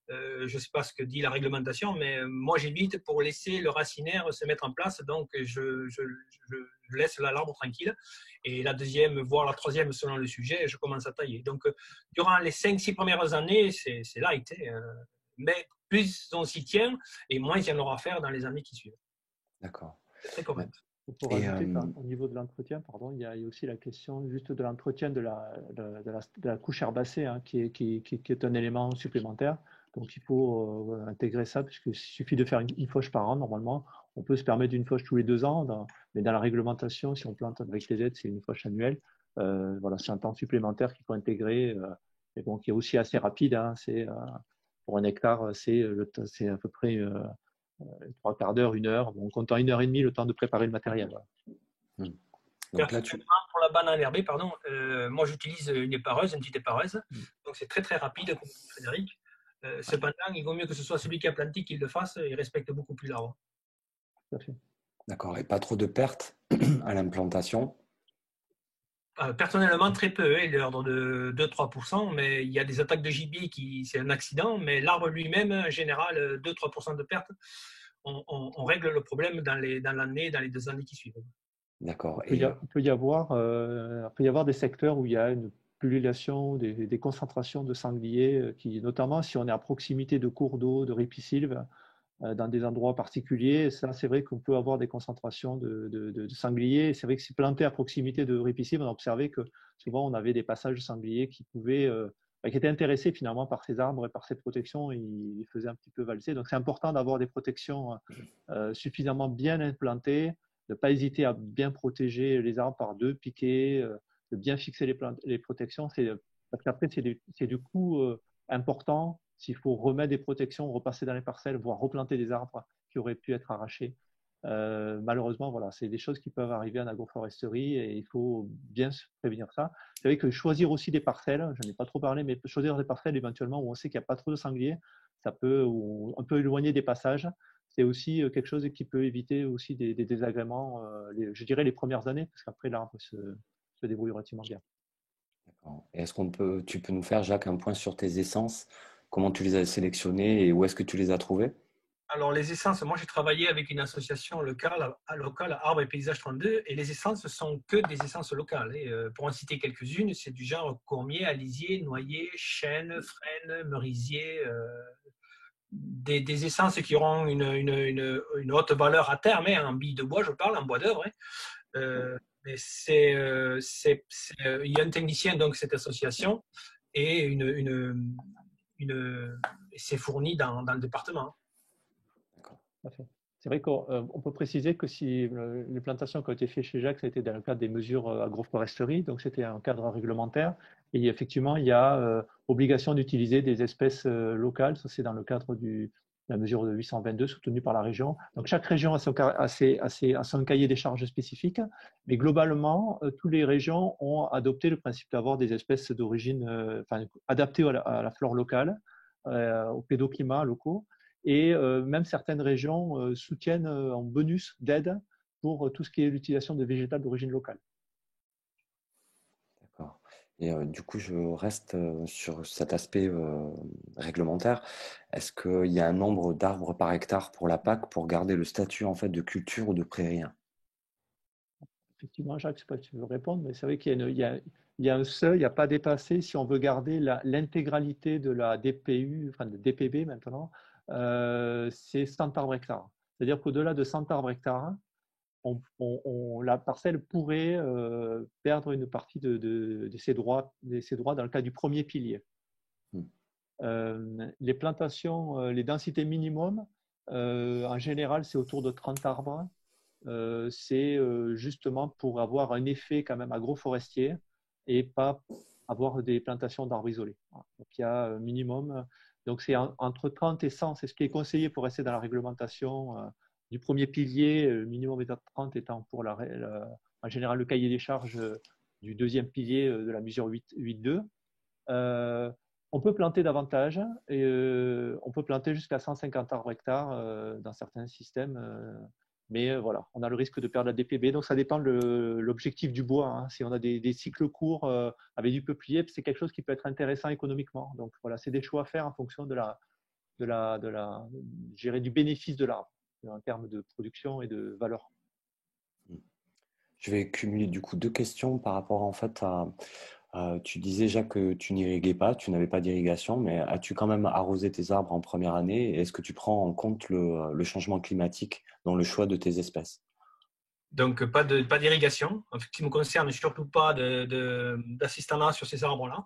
B: Je ne sais pas ce que dit la réglementation, mais moi j'évite pour laisser le racinaire se mettre en place, donc je laisse l'arbre tranquille. Et la deuxième, voire la troisième selon le sujet, je commence à tailler. Donc durant les 5-6 premières années, c'est light, mais plus on s'y tient et moins il y en aura à faire dans les années qui suivent.
A: D'accord.
B: C'est très correct.
C: Pour ajouter, au niveau de l'entretien, il y a aussi la question juste de l'entretien de la couche herbacée, hein, qui est un élément supplémentaire. Donc, il faut intégrer ça, puisqu'il suffit de faire une fauche par an, normalement. On peut se permettre d'une fauche tous les 2 ans, mais dans la réglementation, si on plante avec les aides, c'est une fauche annuelle. Voilà, c'est un temps supplémentaire qu'il faut intégrer, et bon, qui est aussi assez rapide. Hein, pour un hectare, c'est à peu près 3 quarts d'heure, 1 heure. Bon, on compte en 1h30 le temps de préparer le matériel. Voilà.
B: Donc là, pour la banane herbée, pardon, moi j'utilise une petite épareuse. Donc c'est très très rapide, comme dit Frédéric. Cependant, il vaut mieux que ce soit celui qui a planté qui le fasse, il respecte beaucoup plus l'arbre.
A: D'accord, et pas trop de pertes à l'implantation?
B: Personnellement, très peu, de l'ordre de 2-3%, mais il y a des attaques de gibier c'est un accident, mais l'arbre lui-même, en général, 2-3% de pertes, on règle le problème dans l'année, dans les 2 années qui suivent.
A: D'accord.
C: Il peut y avoir des secteurs où il y a une pullulation, des concentrations de sangliers, notamment si on est à proximité de cours d'eau, de ripisylves, dans des endroits particuliers. Ça, c'est vrai qu'on peut avoir des concentrations de sangliers. C'est vrai que si planté à proximité de ripisylves, on a observé que souvent on avait des passages de sangliers qui étaient intéressés finalement par ces arbres et par cette protection, et ils les faisaient un petit peu valser. Donc c'est important d'avoir des protections suffisamment bien implantées, de ne pas hésiter à bien protéger les arbres par 2 piquets, de bien fixer les protections. Parce qu'après, c'est du coup important s'il faut remettre des protections, repasser dans les parcelles, voire replanter des arbres qui auraient pu être arrachés. Malheureusement, voilà, c'est des choses qui peuvent arriver en agroforesterie et il faut bien se prévenir ça. C'est vrai que choisir aussi des parcelles, je n'en ai pas trop parlé, mais choisir des parcelles éventuellement où on sait qu'il n'y a pas trop de sangliers, ou on peut éloigner des passages. C'est aussi quelque chose qui peut éviter aussi des désagréments, je dirais les premières années, parce qu'après l'arbre se débrouille relativement bien.
A: D'accord. Et est-ce tu peux nous faire, Jacques, un point sur tes essences? Comment tu les as sélectionnées et où est-ce que tu les as trouvées?
B: Alors les essences, moi j'ai travaillé avec une association locale, Arbre et Paysage 32, et les essences sont que des essences locales. Et, pour en citer quelques-unes, c'est du genre courmier, alisier, noyer, chêne, frêne, merisier, des essences qui auront une haute valeur à terme, en billes de bois, je parle, en bois d'œuvre, Mais il y a un technicien, donc cette association, et c'est fourni dans le département.
C: C'est vrai qu'on peut préciser que si les plantations qui ont été faites chez Jacques, ça a été dans le cadre des mesures agroforesterie, donc c'était un cadre réglementaire. Et effectivement, il y a obligation d'utiliser des espèces locales. Ça, c'est dans le cadre de la mesure de 822 soutenue par la région. Donc chaque région a son cahier des charges spécifique, mais globalement, toutes les régions ont adopté le principe d'avoir des espèces d'origine adaptées à la flore locale, aux pédoclimats locaux. Et même certaines régions soutiennent en bonus d'aide pour tout ce qui est l'utilisation de végétales d'origine locale.
A: D'accord. Et du coup, je reste sur cet aspect réglementaire. Est-ce qu'il y a un nombre d'arbres par hectare pour la PAC pour garder le statut en fait de culture ou de prairie?
C: Effectivement, Jacques, je ne sais pas si tu veux répondre, mais c'est vrai qu'il y a un seuil à ne pas dépasser si on veut garder l'intégralité de la DPU, enfin de DPB maintenant, c'est 100 arbres hectares. C'est-à-dire qu'au-delà de 100 arbres hectares, la parcelle pourrait perdre une partie de ses droits dans le cas du premier pilier. Les plantations, les densités minimum, en général, c'est autour de 30 arbres. C'est justement pour avoir un effet quand même agroforestier et pas avoir des plantations d'arbres isolés. Donc il y a un minimum. Donc c'est entre 30 et 100, c'est ce qui est conseillé pour rester dans la réglementation du premier pilier, minimum état de 30 étant pour en général le cahier des charges du deuxième pilier de la mesure 8.2. On peut planter davantage et on peut planter jusqu'à 150 arbres hectares dans certains systèmes. Mais voilà, on a le risque de perdre la DPB. Donc, ça dépend de l'objectif du bois. Hein. Si on a des cycles courts avec du peuplier, c'est quelque chose qui peut être intéressant économiquement. Donc, voilà, c'est des choix à faire en fonction du bénéfice de l'arbre en termes de production et de valeur.
A: Je vais cumuler du coup deux questions par rapport en fait tu disais Jacques que tu n'irriguais pas, tu n'avais pas d'irrigation, mais as-tu quand même arrosé tes arbres en première année? Est-ce que tu prends en compte le changement climatique dans le choix de tes espèces?
B: Donc, pas d'irrigation. En ce qui me concerne, surtout pas d'assistanat sur ces arbres-là.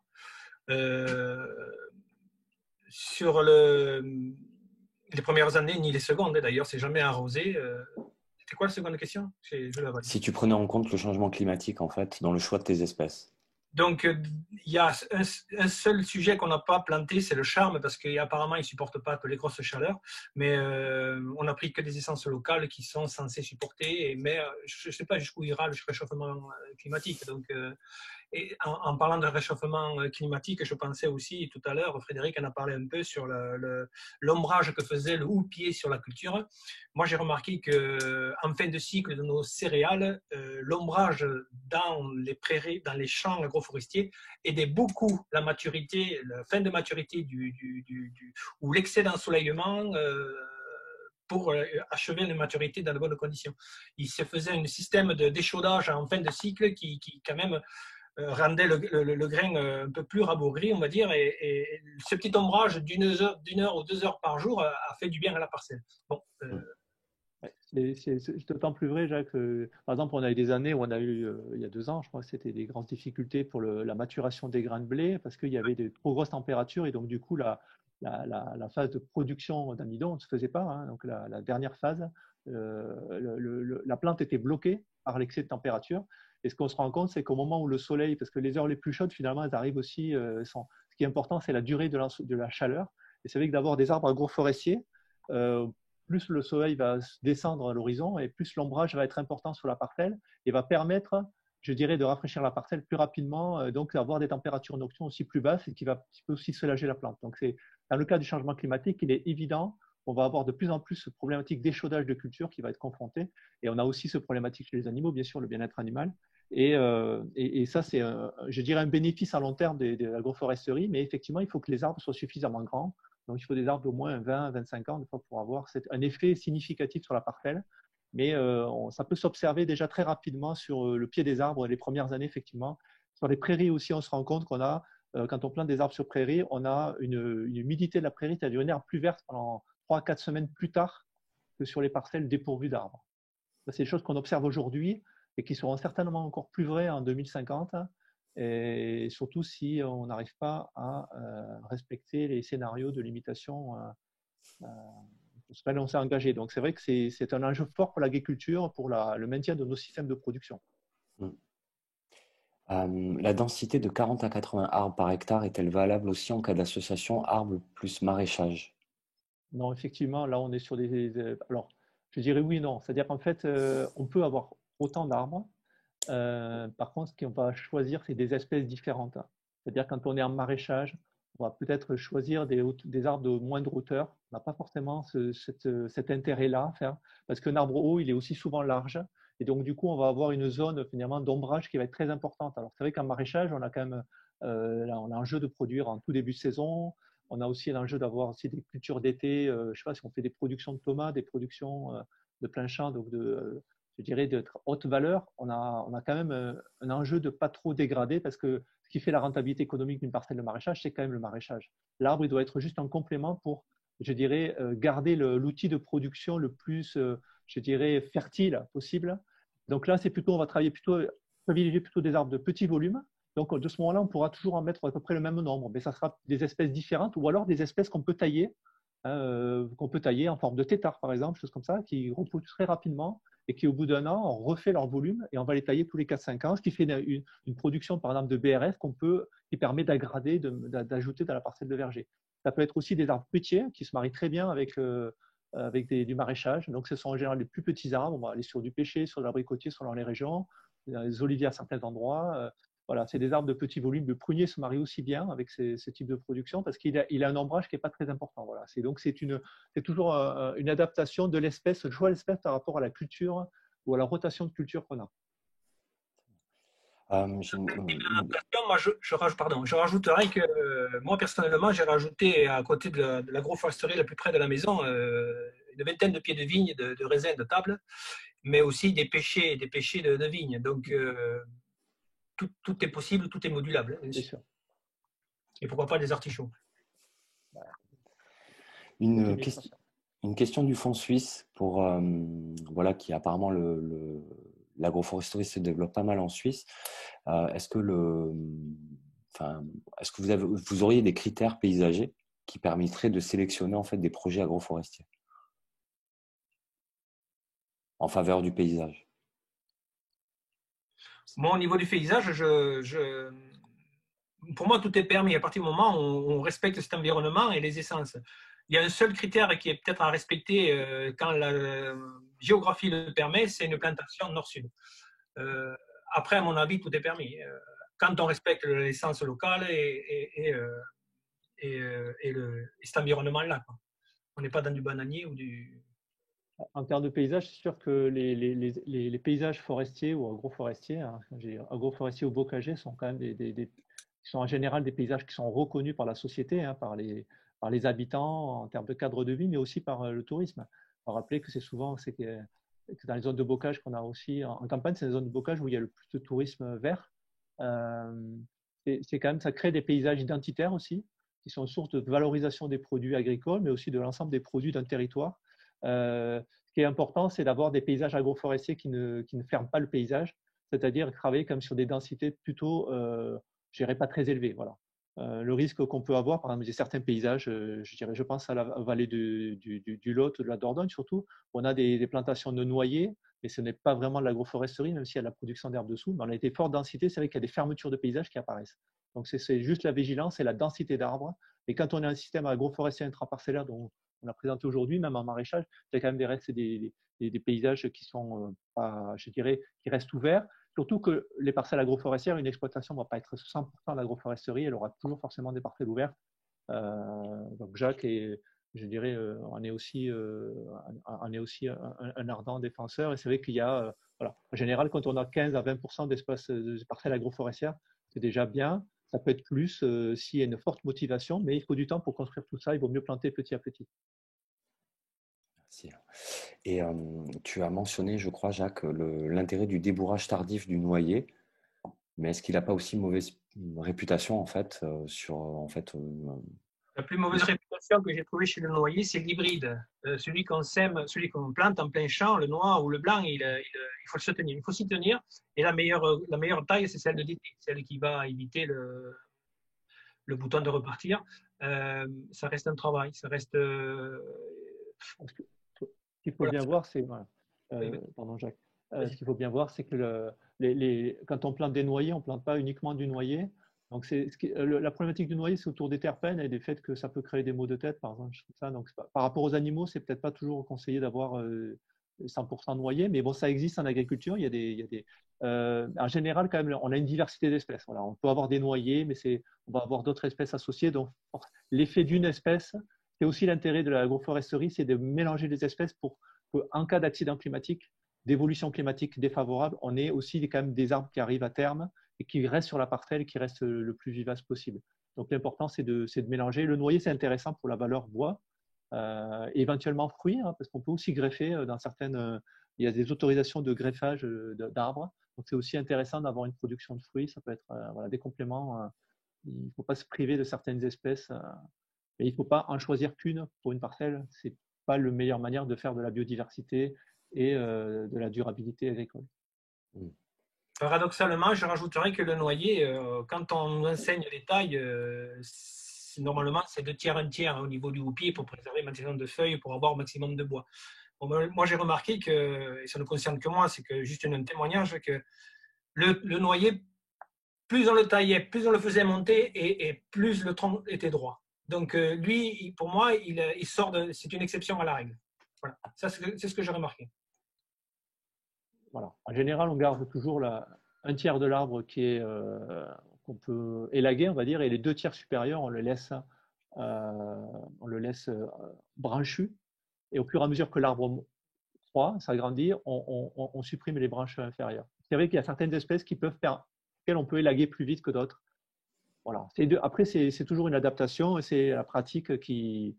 B: Sur les premières années, ni les secondes, d'ailleurs, c'est jamais arrosé. C'était quoi la seconde question?
A: Si tu prenais en compte le changement climatique, en fait, dans le choix de tes espèces.
B: Donc, il y a un seul sujet qu'on n'a pas planté, c'est le charme, parce qu'apparemment, il ne supporte pas que les grosses chaleurs. Mais on n'a pris que des essences locales qui sont censées supporter. Mais je ne sais pas jusqu'où ira le réchauffement climatique. Donc, et en parlant de réchauffement climatique, je pensais aussi tout à l'heure, Frédéric en a parlé un peu sur l'ombrage que faisait le houppier sur la culture. Moi, j'ai remarqué qu'en fin de cycle de nos céréales, l'ombrage dans les prairies, dans les champs agroforestiers, aidait beaucoup la maturité, la fin de maturité ou l'excès d'ensoleillement pour achever la maturité dans de bonnes conditions. Il se faisait un système d'échaudage en fin de cycle qui quand même rendait le grain un peu plus rabougri, on va dire, et ce petit ombrage d'une heure ou 2 heures par jour a fait du bien à la parcelle. Bon,
C: c'est d'autant plus vrai, Jacques. Par exemple, on a eu des années où on a eu, il y a 2 ans, je crois que c'était des grandes difficultés pour la maturation des grains de blé parce qu'il y avait de trop grosses températures et donc du coup la phase de production d'amidon ne se faisait pas. Hein. Donc la dernière phase, la plante était bloquée par l'excès de température. Et ce qu'on se rend compte, c'est qu'au moment où le soleil, parce que les heures les plus chaudes, finalement, elles arrivent aussi. Ce qui est important, c'est la durée de la chaleur. Et c'est vrai que d'avoir des arbres agroforestiers, plus le soleil va descendre à l'horizon et plus l'ombrage va être important sur la parcelle et va permettre, je dirais, de rafraîchir la parcelle plus rapidement, donc d'avoir des températures nocturnes aussi plus basses et qui va un petit peu aussi soulager la plante. Donc, dans le cas du changement climatique, il est évident qu'on va avoir de plus en plus ce problématique d'échaudage de culture qui va être confronté. Et on a aussi ce problématique chez les animaux, bien sûr, le bien-être animal. Et ça, c'est, je dirais, un bénéfice à long terme de l'agroforesterie, mais effectivement, il faut que les arbres soient suffisamment grands. Donc, il faut des arbres d'au moins 20-25 ans pour avoir un effet significatif sur la parcelle. Mais ça peut s'observer déjà très rapidement sur le pied des arbres les premières années, effectivement. Sur les prairies aussi, on se rend compte qu'on a, quand on plante des arbres sur prairie, on a une humidité de la prairie, c'est-à-dire une herbe plus verte pendant 3-4 semaines plus tard que sur les parcelles dépourvues d'arbres. C'est des choses qu'on observe aujourd'hui. et qui seront certainement encore plus vraies en 2050, et surtout si on n'arrive pas à respecter les scénarios de limitation sur lesquels on s'est engagé. Donc c'est vrai que c'est un enjeu fort pour l'agriculture, pour le maintien de nos systèmes de production.
A: La densité de 40 à 80 arbres par hectare est-elle valable aussi en cas d'association arbres plus maraîchage?
C: Non, effectivement, là, on est sur alors, je dirais oui et non. C'est-à-dire qu'en fait, on peut avoir autant d'arbres. Par contre, ce qu'on va choisir, c'est des espèces différentes. C'est-à-dire quand on est en maraîchage, on va peut-être choisir des arbres de moindre hauteur. On n'a pas forcément cet intérêt-là à faire, parce qu'un arbre haut, il est aussi souvent large. Et donc, du coup, on va avoir une zone finalement d'ombrage qui va être très importante. Alors, c'est vrai qu'en maraîchage, on a quand même là, on a un jeu de produire en tout début de saison. On a aussi l'enjeu d'avoir aussi des cultures d'été. Je ne sais pas si on fait des productions de tomates, des productions de plein champ, donc je dirais de haute valeur. On a quand même un enjeu de pas trop dégrader, parce que ce qui fait la rentabilité économique d'une parcelle de maraîchage, c'est quand même le maraîchage. L'arbre, il doit être juste un complément pour, je dirais, garder l'outil de production le plus, je dirais, fertile possible. Donc là, on va privilégier plutôt des arbres de petit volume. Donc, de ce moment-là, on pourra toujours en mettre à peu près le même nombre, mais ça sera des espèces différentes, ou alors des espèces qu'on peut tailler en forme de tétard, par exemple, choses comme ça, qui repoussent très rapidement et qui, au bout d'un an, on refait leur volume et on va les tailler tous les 4-5 ans, ce qui fait une production, par exemple, de BRF qui permet d'aggrader, d'ajouter dans la parcelle de verger. Ça peut être aussi des arbres fruitiers qui se marient très bien avec du maraîchage. Donc, ce sont en général les plus petits arbres. On va aller sur du pêcher, sur l'abricotier, selon les régions, les oliviers à certains endroits. Voilà, c'est des arbres de petit volume. Le prunier se marie aussi bien avec ce type de production parce qu'il a un ombrage qui n'est pas très important. Voilà. C'est toujours une adaptation de l'espèce, le choix de l'espèce par rapport à la culture ou à la rotation de culture qu'on a.
B: Moi, je rajouterais que moi, personnellement, j'ai rajouté à côté de l'agroforesterie la plus près de la maison une vingtaine de pieds de vigne, de raisins, de table, mais aussi des pêchers de vigne. Donc, tout est possible, tout est modulable.
C: C'est sûr.
B: Et pourquoi pas des artichauts.
A: Une question du fond suisse qui apparemment l'agroforesterie se développe pas mal en Suisse. Est-ce que vous auriez des critères paysagers qui permettraient de sélectionner en fait des projets agroforestiers en faveur du paysage?
B: Moi, au niveau du paysage, pour moi, tout est permis à partir du moment où on respecte cet environnement et les essences. Il y a un seul critère qui est peut-être à respecter quand la géographie le permet, c'est une plantation nord-sud. Après, à mon avis, tout est permis. Quand on respecte l'essence locale et cet environnement-là. On n'est pas dans du bananier ou du...
C: En termes de paysage, c'est sûr que les paysages forestiers ou agroforestiers, agroforestiers ou bocagers sont quand même sont en général des paysages qui sont reconnus par la société, par les habitants en termes de cadre de vie, mais aussi par le tourisme. On va rappeler que que dans les zones de bocage qu'on a aussi en campagne, c'est les zones de bocage où il y a le plus de tourisme vert. C'est quand même, ça crée des paysages identitaires aussi, qui sont source de valorisation des produits agricoles, mais aussi de l'ensemble des produits d'un territoire. Ce qui est important, c'est d'avoir des paysages agroforestiers qui ne ferment pas le paysage, c'est-à-dire travailler comme sur des densités plutôt, je dirais, pas très élevées. Voilà. Le risque qu'on peut avoir, par exemple, il y a certains paysages, je pense à la vallée du Lot, de la Dordogne surtout, où on a des plantations de noyers, mais ce n'est pas vraiment de l'agroforesterie, même s'il y a de la production d'herbes dessous. Mais on a des fortes densités, c'est vrai qu'il y a des fermetures de paysages qui apparaissent. Donc c'est juste la vigilance et la densité d'arbres. Et quand on a un système agroforestier intraparcellaire dont on a présenté aujourd'hui, même en maraîchage, il y a quand même des paysages qui sont, je dirais, qui restent ouverts. Surtout que les parcelles agroforestières, une exploitation ne va pas être 100% d'agroforesterie, elle aura toujours forcément des parcelles ouvertes. Donc Jacques, je dirais, on est aussi un ardent défenseur. Et c'est vrai qu'il y a, en général, quand on a 15 à 20% d'espace de parcelles agroforestières, c'est déjà bien. Ça peut être plus s'il y a une forte motivation, mais il faut du temps pour construire tout ça. Il vaut mieux planter petit à petit.
A: Merci. Et tu as mentionné, je crois, Jacques, l'intérêt du débourrage tardif du noyer. Mais est-ce qu'il n'a pas aussi une mauvaise réputation, en fait,
B: La plus mauvaise réputation que j'ai trouvée chez le noyer, c'est l'hybride. Celui qu'on sème, celui qu'on plante en plein champ, le noir ou le blanc, il il faut se tenir. Il faut s'y tenir. Et la meilleure taille, c'est celle de d'été, celle qui va éviter le bouton de repartir. Ça reste un travail. Ça reste.
C: Ce qu'il faut
B: Voilà.
C: bien voir, c'est. Voilà.
B: Oui,
C: Pardon, Jacques.
B: vas-y.
C: Ce qu'il faut bien voir, c'est que quand on plante des noyers, on ne plante pas uniquement du noyer. Donc, la problématique du noyer, c'est autour des terpènes et des faits que ça peut créer des maux de tête, par exemple. Ça. Donc, par rapport aux animaux, c'est peut-être pas toujours conseillé d'avoir 100% de noyer, mais bon, ça existe en agriculture. En général, quand même, on a une diversité d'espèces. Voilà, on peut avoir des noyers, mais on va avoir d'autres espèces associées. Donc, l'effet d'une espèce, c'est aussi l'intérêt de l'agroforesterie, c'est de mélanger les espèces pour qu'en cas d'accident climatique, d'évolution climatique défavorable, on ait aussi quand même des arbres qui arrivent à terme et qui restent sur la parcelle et qui restent le plus vivace possible. Donc l'important, c'est de mélanger. Le noyer, c'est intéressant pour la valeur bois, éventuellement fruits, hein, parce qu'on peut aussi greffer dans certaines. Il y a des autorisations de greffage d'arbres. Donc c'est aussi intéressant d'avoir une production de fruits. Ça peut être voilà, des compléments. Il ne faut pas se priver de certaines espèces. Mais il ne faut pas en choisir qu'une pour une parcelle. Ce n'est pas la meilleure manière de faire de la biodiversité et de la durabilité agricole.
B: Paradoxalement, je rajouterais que le noyer, quand on nous enseigne les tailles, normalement c'est 2 tiers, 1 tiers au niveau du houppier pour préserver le maximum de feuilles, pour avoir au maximum de bois. Bon, moi j'ai remarqué que, et ça ne concerne que moi, c'est que juste un témoignage, que le noyer, plus on le taillait, plus on le faisait monter et plus le tronc était droit. Donc lui, pour moi, il sort c'est une exception à la règle. Voilà, ça c'est ce que j'ai remarqué.
C: Voilà. En général, on garde toujours un tiers de l'arbre qu'on peut élaguer, on va dire, et les 2 tiers supérieurs, on le laisse branchu. Et au fur et à mesure que l'arbre croît, s'agrandit, on supprime les branches inférieures. C'est vrai qu'il y a certaines espèces auxquelles on peut élaguer plus vite que d'autres. Voilà. Après, c'est toujours une adaptation et c'est la pratique qui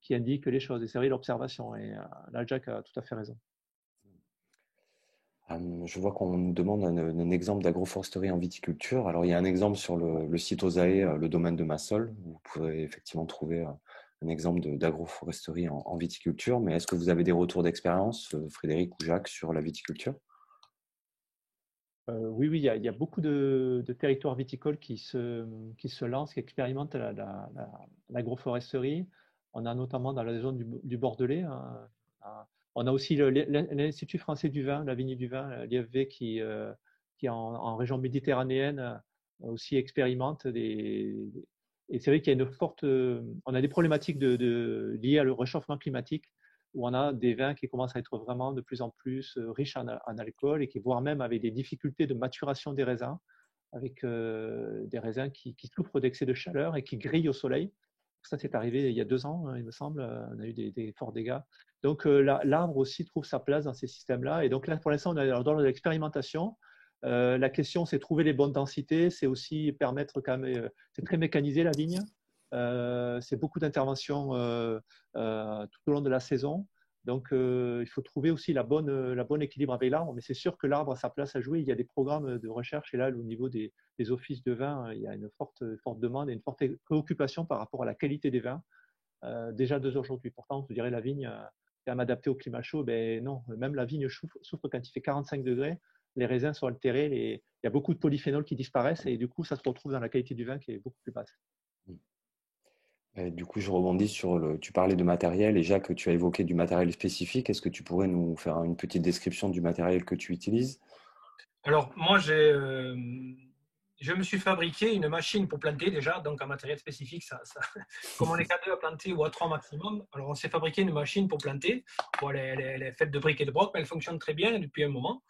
C: indique les choses. Et c'est vrai, l'observation. Et là, Jacques a tout à fait raison.
A: Je vois qu'on nous demande un exemple d'agroforesterie en viticulture. Alors, il y a un exemple sur le site Osae, le domaine de Massol. Vous pourrez effectivement trouver un exemple d'agroforesterie en viticulture. Mais est-ce que vous avez des retours d'expérience, Frédéric ou Jacques, sur la viticulture?
C: Oui, il y a beaucoup de territoires viticoles qui se lancent, qui expérimentent l'agroforesterie. On a notamment dans la zone du Bordelais. On a aussi l'Institut français du vin, la vigne du vin, l'IFV, qui en région méditerranéenne aussi expérimente. Et c'est vrai qu'il y a on a des problématiques liées à le réchauffement climatique, où on a des vins qui commencent à être vraiment de plus en plus riches en alcool et qui, voire même avec des difficultés de maturation des raisins, avec des raisins qui souffrent d'excès de chaleur et qui grillent au soleil. Ça, c'est arrivé il y a 2 ans, il me semble. On a eu des forts dégâts. Donc, l'arbre aussi trouve sa place dans ces systèmes-là. Et donc là, pour l'instant, on est dans l'expérimentation. La question, c'est trouver les bonnes densités. C'est aussi permettre quand même. C'est très mécanisé, la vigne. C'est beaucoup d'interventions tout au long de la saison. Donc, il faut trouver aussi la bonne équilibre avec l'arbre. Mais c'est sûr que l'arbre a sa place à jouer. Il y a des programmes de recherche. Et là, au niveau des offices de vin, il y a une forte demande et une forte préoccupation par rapport à la qualité des vins. Déjà d'aujourd'hui. Pourtant, je dirais la vigne, quand même adaptée au climat chaud, ben non, même la vigne souffre quand il fait 45 degrés. Les raisins sont altérés. Il y a beaucoup de polyphénols qui disparaissent et du coup, ça se retrouve dans la qualité du vin qui est beaucoup plus basse.
A: Et du coup, je rebondis tu parlais de matériel et Jacques, tu as évoqué du matériel spécifique. Est-ce que tu pourrais nous faire une petite description du matériel que tu utilises?
B: Alors, moi, je me suis fabriqué une machine pour planter déjà, donc un matériel spécifique. Comme on est qu'à 2 à planter ou à 3 maximum, alors on s'est fabriqué une machine pour planter. Bon, elle est faite de briques et de brocs, mais elle fonctionne très bien depuis un moment.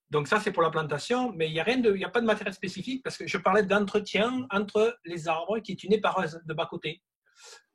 B: Donc ça, c'est pour la plantation, mais il n'y a pas de matériel spécifique parce que je parlais d'entretien entre les arbres, qui est une épareuse de bas-côté.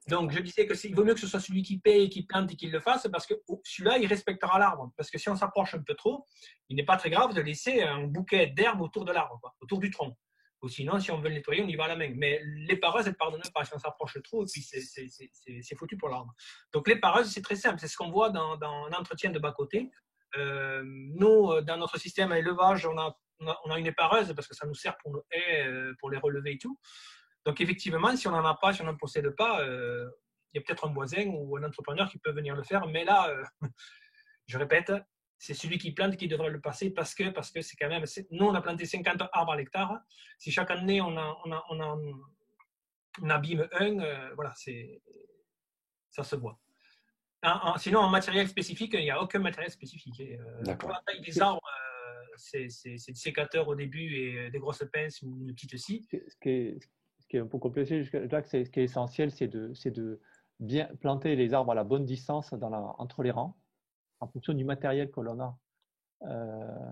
B: Donc je disais qu'il vaut mieux que ce soit celui qui paie et qui plante et qui le fasse parce que celui-là, il respectera l'arbre. Parce que si on s'approche un peu trop, il n'est pas très grave de laisser un bouquet d'herbe autour de l'arbre, autour du tronc. Ou sinon, si on veut le nettoyer, on y va à la main. Mais l'épareuse, elle ne pardonne pas si on s'approche trop et puis c'est foutu pour l'arbre. Donc l'épareuse, c'est très simple. C'est ce qu'on voit dans l'entretien de bas-côté. Nous, dans notre système à élevage, on a une épareuse parce que ça nous sert pour nos haies, pour les relever et tout. Donc effectivement, si on n'en a pas, si on n'en possède pas, il y a peut-être un voisin ou un entrepreneur qui peut venir le faire. Mais là, je répète, c'est celui qui plante qui devrait le passer parce que c'est quand même. Nous, on a planté 50 arbres à l'hectare. Si chaque année, on abîme un, voilà, ça se voit. Sinon, en matériel spécifique, il n'y a aucun matériel spécifique. Pour la taille des arbres, c'est des sécateurs au début et des grosses pinces ou une petite scie.
C: Ce qui est un peu compliqué, Jacques, ce qui est essentiel, c'est de bien planter les arbres à la bonne distance entre les rangs, en fonction du matériel que l'on a.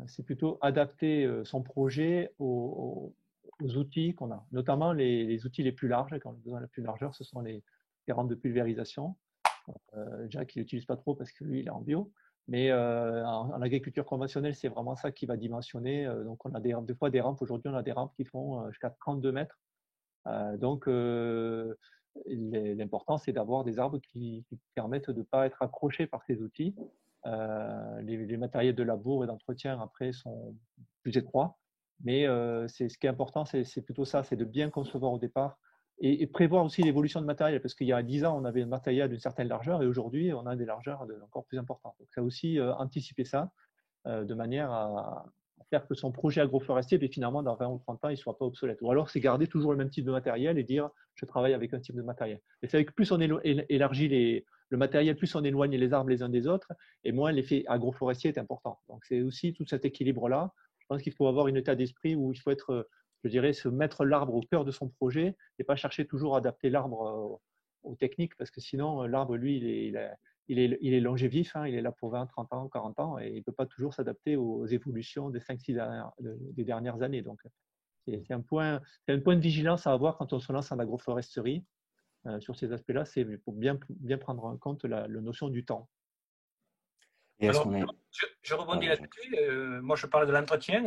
C: C'est plutôt adapter son projet aux outils qu'on a, notamment les outils les plus larges. Quand on a besoin de plus largeur, ce sont les rampes de pulvérisation. Jack, il n'utilise pas trop parce que lui, il est en bio. Mais en agriculture conventionnelle, c'est vraiment ça qui va dimensionner. Donc, on a des fois des rampes. Aujourd'hui, on a des rampes qui font jusqu'à 32 mètres. Donc, l'important, c'est d'avoir des arbres qui permettent de ne pas être accrochés par ces outils. Les matériels de labour et d'entretien, après, sont plus étroits. Mais ce qui est important, c'est plutôt ça, c'est de bien concevoir au départ et prévoir aussi l'évolution de matériel. Parce qu'il y a 10 ans, on avait un matériel d'une certaine largeur et aujourd'hui, on a des largeurs encore plus importantes. Donc, ça aussi, anticiper ça de manière à faire que son projet agroforestier, puis finalement, dans 20 ou 30 ans, il ne soit pas obsolète. Ou alors, c'est garder toujours le même type de matériel et dire, je travaille avec un type de matériel. Et c'est vrai que plus on élargit le matériel, plus on éloigne les arbres les uns des autres, et moins l'effet agroforestier est important. Donc, c'est aussi tout cet équilibre-là. Je pense qu'il faut avoir un état d'esprit où il faut être, je dirais, se mettre l'arbre au cœur de son projet et pas chercher toujours à adapter l'arbre aux techniques, parce que sinon, l'arbre, lui, il est longévif, hein, il est là pour 20, 30 ans, 40 ans, et il ne peut pas toujours s'adapter aux évolutions des 5-6 des dernières années. Donc, c'est un point de vigilance à avoir quand on se lance en agroforesterie. Sur ces aspects-là, c'est pour bien prendre en compte la notion du temps.
B: Et alors, je rebondis là-dessus. Moi, je parle de l'entretien.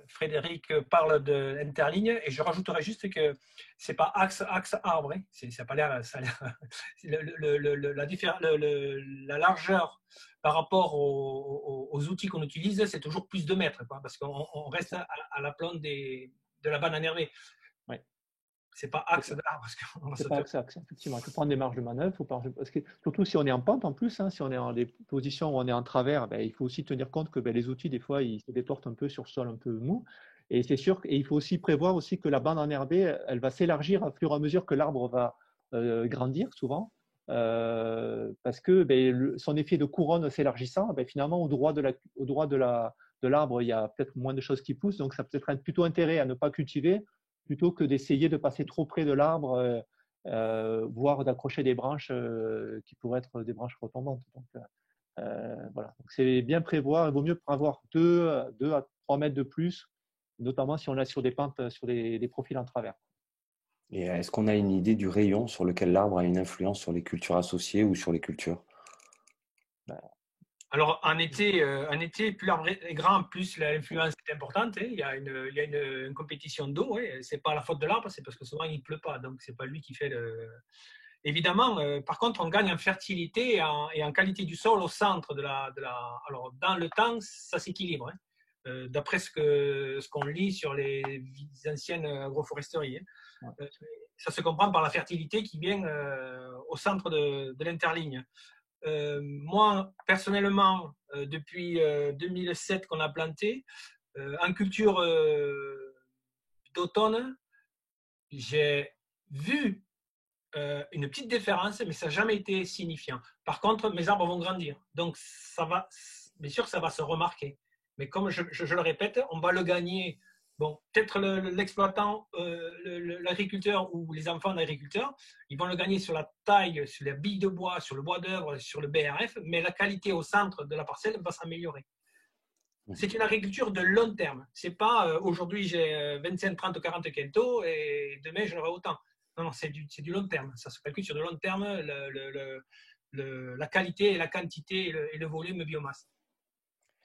B: Frédéric parle de l'interligne. Et je rajouterais juste que ce n'est pas axe arbre. Hein. Ça n'a pas l'air. La largeur par rapport aux outils qu'on utilise, c'est toujours plus de mètres. Quoi, parce qu'on reste à la plante de la banane hervée. Ouais. C'est pas axe d'arbre.
C: C'est pas axe, effectivement. Il faut prendre des marges de manœuvre. Parce que, surtout si on est en pente en plus, hein, si on est en des positions où on est en travers, il faut aussi tenir compte que les outils, des fois, ils se déportent un peu sur le sol un peu mou. Et c'est sûr, et il faut aussi prévoir aussi que la bande enherbée, elle va s'élargir au fur et à mesure que l'arbre va grandir, souvent. Parce que son effet de couronne s'élargissant, finalement, au droit de l'arbre, il y a peut-être moins de choses qui poussent. Donc, ça peut être plutôt intérêt à ne pas cultiver plutôt que d'essayer de passer trop près de l'arbre, voire d'accrocher des branches qui pourraient être des branches retombantes. Donc, voilà. Donc, c'est bien prévoir. Il vaut mieux avoir 2 à 3 mètres de plus, notamment si on est sur des pentes, sur des profils en travers.
A: Et est-ce qu'on a une idée du rayon sur lequel l'arbre a une influence sur les cultures associées ou sur les cultures?
B: Alors, en été, plus l'arbre est grand, plus l'influence est importante. Hein. Il y a une compétition d'eau. Hein. Ce n'est pas la faute de l'arbre, c'est parce que souvent, il ne pleut pas. Donc, ce n'est pas lui qui fait le… Évidemment, par contre, on gagne en fertilité et en qualité du sol au centre de la… Alors, dans le temps, ça s'équilibre. Hein. D'après ce qu'on lit sur les anciennes agroforesteries. Hein. Ça se comprend par la fertilité qui vient au centre de l'interligne. Moi, personnellement, depuis 2007 qu'on a planté, en culture d'automne, j'ai vu une petite différence, mais ça n'a jamais été signifiant. Par contre, mes arbres vont grandir. Donc, ça va, bien sûr, ça va se remarquer. Mais comme je le répète, on va le gagner. Bon, peut-être l'exploitant, l'agriculteur ou les enfants d'agriculteurs, ils vont le gagner sur la taille, sur la bille de bois, sur le bois d'œuvre, sur le BRF, mais la qualité au centre de la parcelle va s'améliorer. C'est une agriculture de long terme. C'est pas aujourd'hui j'ai 25, 30, 40 quintaux et demain j'en aurai autant. Non, c'est du long terme. Ça se calcule sur du long terme, la qualité et la quantité et le volume biomasse.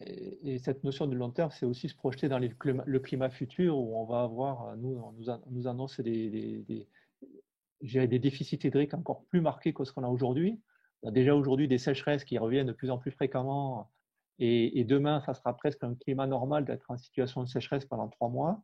C: Et cette notion de long terme, c'est aussi se projeter dans le climat futur où on va avoir, on nous annonce des déficits hydriques encore plus marqués que ce qu'on a aujourd'hui. On a déjà aujourd'hui des sécheresses qui reviennent de plus en plus fréquemment et demain, ça sera presque un climat normal d'être en situation de sécheresse pendant 3 mois,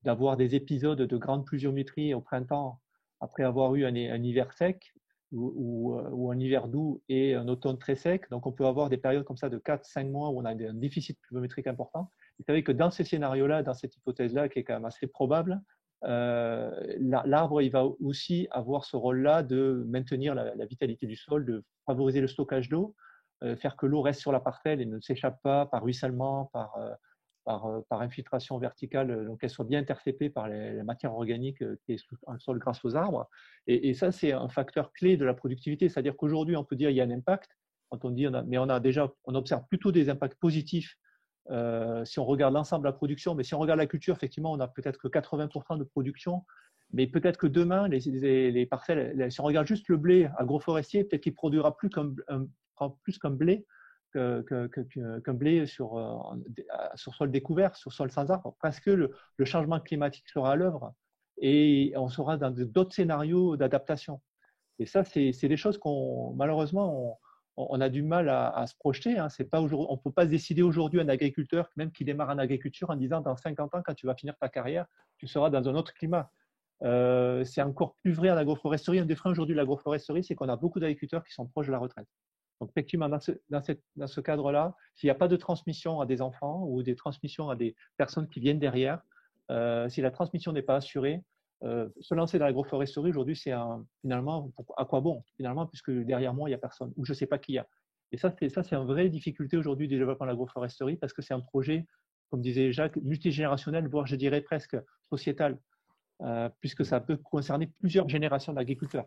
C: d'avoir des épisodes de grande pluviométrie au printemps après avoir eu un hiver sec. ou un hiver doux et un automne très sec. Donc, on peut avoir des périodes comme ça de 4-5 mois où on a un déficit pluviométrique important. Vous savez que dans ces scénarios-là, dans cette hypothèse-là, qui est quand même assez probable, l'arbre il va aussi avoir ce rôle-là de maintenir la vitalité du sol, de favoriser le stockage d'eau, faire que l'eau reste sur la parcelle et ne s'échappe pas par ruissellement, par infiltration verticale, donc qu'elle soit bien interceptée par les matières organiques qui est dans le sol grâce aux arbres. Et ça, c'est un facteur clé de la productivité. C'est-à-dire qu'aujourd'hui, on peut dire qu'il y a un impact, quand on dit, mais on observe plutôt des impacts positifs si on regarde l'ensemble de la production. Mais si on regarde la culture, effectivement, on a peut-être que 80% de production. Mais peut-être que demain, les parcelles, si on regarde juste le blé agroforestier, peut-être qu'il produira plus comme blé qu'un blé sur sol découvert, sur sol sans arbre, parce que le changement climatique sera à l'œuvre et on sera dans d'autres scénarios d'adaptation. Et ça, c'est des choses qu'on, malheureusement, on a du mal à se projeter. Hein. C'est pas on ne peut pas se décider aujourd'hui, un agriculteur, même qui démarre en agriculture, en disant dans 50 ans, quand tu vas finir ta carrière, tu seras dans un autre climat. C'est encore plus vrai en agroforesterie. Un des freins aujourd'hui de l'agroforesterie, c'est qu'on a beaucoup d'agriculteurs qui sont proches de la retraite. Donc, effectivement, dans ce cadre-là, s'il n'y a pas de transmission à des enfants ou des transmissions à des personnes qui viennent derrière, si la transmission n'est pas assurée, se lancer dans l'agroforesterie aujourd'hui, c'est finalement, à quoi bon finalement, puisque derrière moi, il n'y a personne, ou je ne sais pas qui il y a. Et ça, c'est une vraie difficulté aujourd'hui du développement de l'agroforesterie, parce que c'est un projet, comme disait Jacques, multigénérationnel, voire je dirais presque sociétal, puisque ça peut concerner plusieurs générations d'agriculteurs.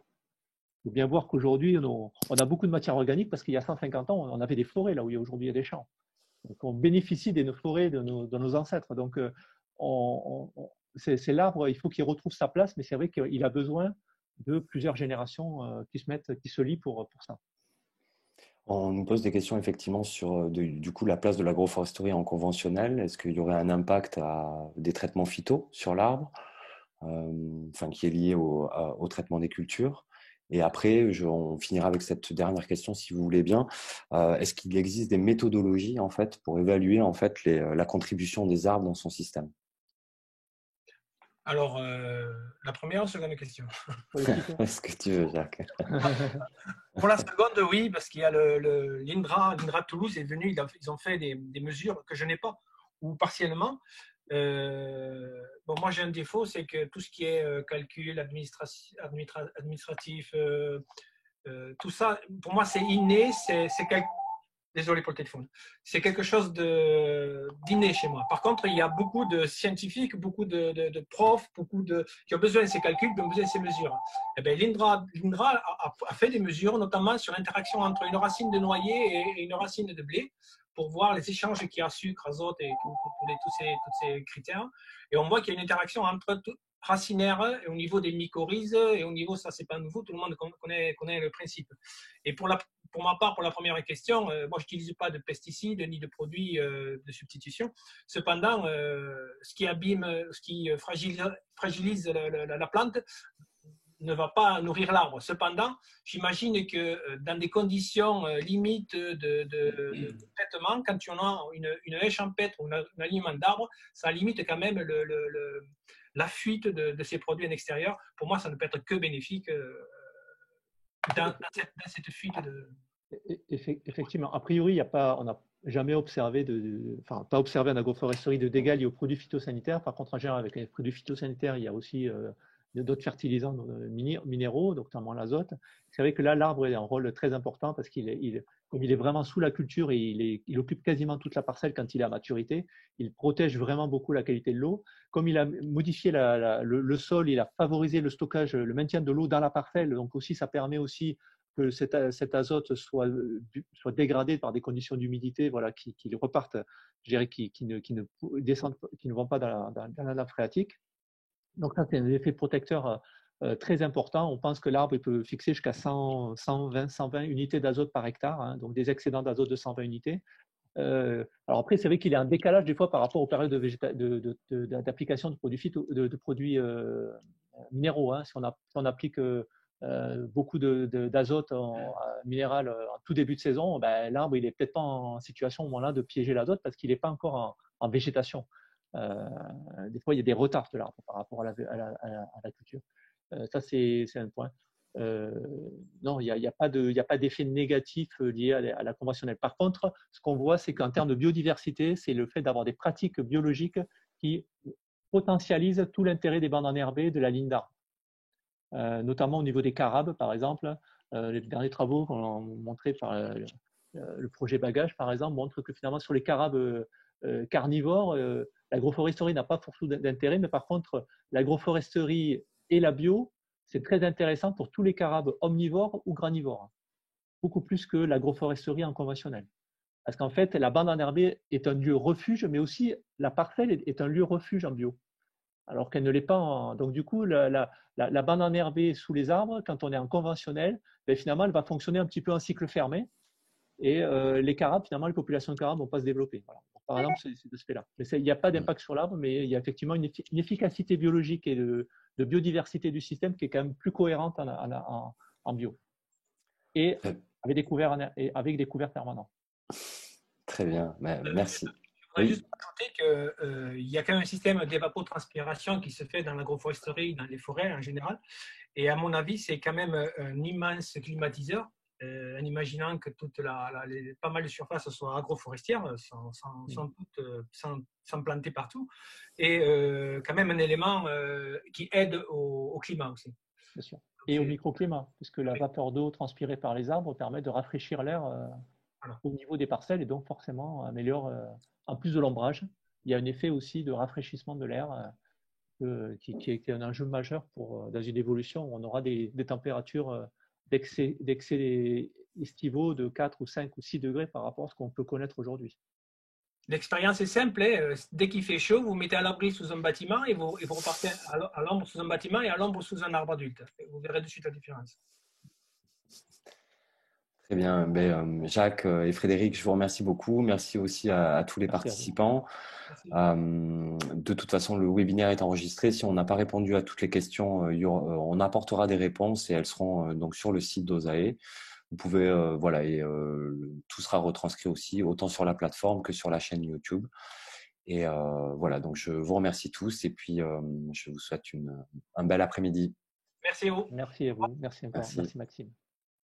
C: Il faut bien voir qu'aujourd'hui, on a beaucoup de matières organiques parce qu'il y a 150 ans, on avait des forêts là où aujourd'hui il y a des champs. Donc, on bénéficie des forêts de nos ancêtres. Donc, c'est l'arbre, il faut qu'il retrouve sa place, mais c'est vrai qu'il a besoin de plusieurs générations qui se lient pour ça.
A: On nous pose des questions effectivement sur du coup la place de l'agroforesterie en conventionnel. Est-ce qu'il y aurait un impact des traitements phyto sur l'arbre, qui est lié au traitement des cultures? Et après, on finira avec cette dernière question, si vous voulez bien. Est-ce qu'il existe des méthodologies en fait pour évaluer en fait la contribution des arbres dans son système?
B: Alors, la première ou seconde question?
A: Ce que tu veux, Jacques.
B: Pour la seconde, oui, parce qu'il y a l'INRA de Toulouse est venu, ils ont fait des mesures que je n'ai pas, ou partiellement. Moi j'ai un défaut, c'est que tout ce qui est calcul administratif, tout ça, pour moi c'est inné, désolé pour le téléphone, c'est quelque chose d'inné chez moi. Par contre, il y a beaucoup de scientifiques, beaucoup de profs, qui ont besoin de ces calculs, qui ont besoin de ces mesures. Et bien, l'INRA a fait des mesures, notamment sur l'interaction entre une racine de noyer et une racine de blé, pour voir les échanges qu'il y a sucre, azote et tous ces critères. Et on voit qu'il y a une interaction entre racinaire et au niveau des mycorhizes, et au niveau, ça c'est pas nouveau, tout le monde connaît le principe. Et pour ma part, pour la première question, moi je n'utilise pas de pesticides ni de produits de substitution. Cependant, ce qui fragilise la plante ne va pas nourrir l'arbre. Cependant, j'imagine que dans des conditions limites de traitement, quand tu en as une haie champêtre ou un aliment d'arbre, ça limite quand même la fuite de ces produits en extérieur. Pour moi, ça ne peut être que bénéfique dans cette fuite de...
C: Effectivement, a priori, on n'a jamais observé, pas observé en agroforesterie de dégâts liés aux produits phytosanitaires. Par contre, en général, avec les produits phytosanitaires, il y a aussi d'autres fertilisants minéraux, donc notamment l'azote. C'est vrai que là, l'arbre a un rôle très important parce comme il est vraiment sous la culture et il occupe quasiment toute la parcelle quand il est à maturité, il protège vraiment beaucoup la qualité de l'eau. Comme il a modifié le sol, il a favorisé le stockage, le maintien de l'eau dans la parcelle, donc aussi ça permet aussi que cet azote soit dégradé par des conditions d'humidité, voilà, qui repartent, je dirais, qui ne descendent, qui ne vont pas dans la nappe phréatique. Donc ça, c'est un effet protecteur très important. On pense que l'arbre peut fixer jusqu'à 120 unités d'azote par hectare, hein, donc des excédents d'azote de 120 unités. Alors après, c'est vrai qu'il y a un décalage des fois par rapport aux périodes d'application de produits minéraux. Hein. Si on applique beaucoup d'azote minéral en tout début de saison, ben, l'arbre il n'est peut-être pas en situation au moment-là de piéger l'azote parce qu'il n'est pas encore en végétation. Des fois, il y a des retards de l'arbre par rapport à la culture. Ça, c'est un point. non, il n'y a pas d'effet négatif lié à la conventionnelle. Par contre, ce qu'on voit, c'est qu'en termes de biodiversité, c'est le fait d'avoir des pratiques biologiques qui potentialisent tout l'intérêt des bandes enherbées de la ligne d'arbres. Notamment au niveau des carabes, par exemple. Les derniers travaux qu'on a montrés par le projet Bagage, par exemple, montrent que finalement, sur les carabes carnivores, l'agroforesterie n'a pas forcément d'intérêt, mais par contre, l'agroforesterie et la bio, c'est très intéressant pour tous les carabes omnivores ou granivores, beaucoup plus que l'agroforesterie en conventionnel. Parce qu'en fait, la bande enherbée est un lieu refuge, mais aussi la parcelle est un lieu refuge en bio, alors qu'elle ne l'est pas en… Donc du coup, la bande enherbée sous les arbres, quand on est en conventionnel, ben, finalement, elle va fonctionner un petit peu en cycle fermé. Et les carabes, finalement, les populations de carabes ne vont pas se développer. Voilà. Par exemple, c'est de ce fait-là. Il n'y a pas d'impact sur l'arbre, mais il y a effectivement une efficacité biologique et de biodiversité du système qui est quand même plus cohérente en bio. Et avec des couverts permanents.
A: Très bien, merci.
B: Je voudrais juste ajouter qu'il y a quand même un système d'évapotranspiration qui se fait dans l'agroforesterie, dans les forêts en général. Et à mon avis, c'est quand même un immense climatiseur. En imaginant que pas mal de surfaces soient agroforestières, sans planter partout, et quand même un élément qui aide au climat aussi.
C: Bien sûr. Et au microclimat, puisque la vapeur d'eau transpirée par les arbres permet de rafraîchir l'air au niveau des parcelles et donc forcément améliore, en plus de l'ombrage, il y a un effet aussi de rafraîchissement de l'air qui est un enjeu majeur dans une évolution où on aura des températures d'excès estivaux de 4 ou 5 ou 6 degrés par rapport à ce qu'on peut connaître aujourd'hui.
B: L'expérience est simple. Dès qu'il fait chaud, vous mettez à l'abri sous un bâtiment et vous repartez à l'ombre sous un bâtiment et à l'ombre sous un arbre adulte. Vous verrez de suite la différence.
A: Très bien. Jacques et Frédéric, je vous remercie beaucoup. Merci aussi à tous les participants. De toute façon, le webinaire est enregistré. Si on n'a pas répondu à toutes les questions, on apportera des réponses et elles seront donc sur le site d'Osae. Vous pouvez, tout sera retranscrit aussi, autant sur la plateforme que sur la chaîne YouTube. Et voilà, donc je vous remercie tous et puis je vous souhaite un bel après-midi.
B: Merci à vous.
C: Merci à vous. Merci encore. Merci Maxime.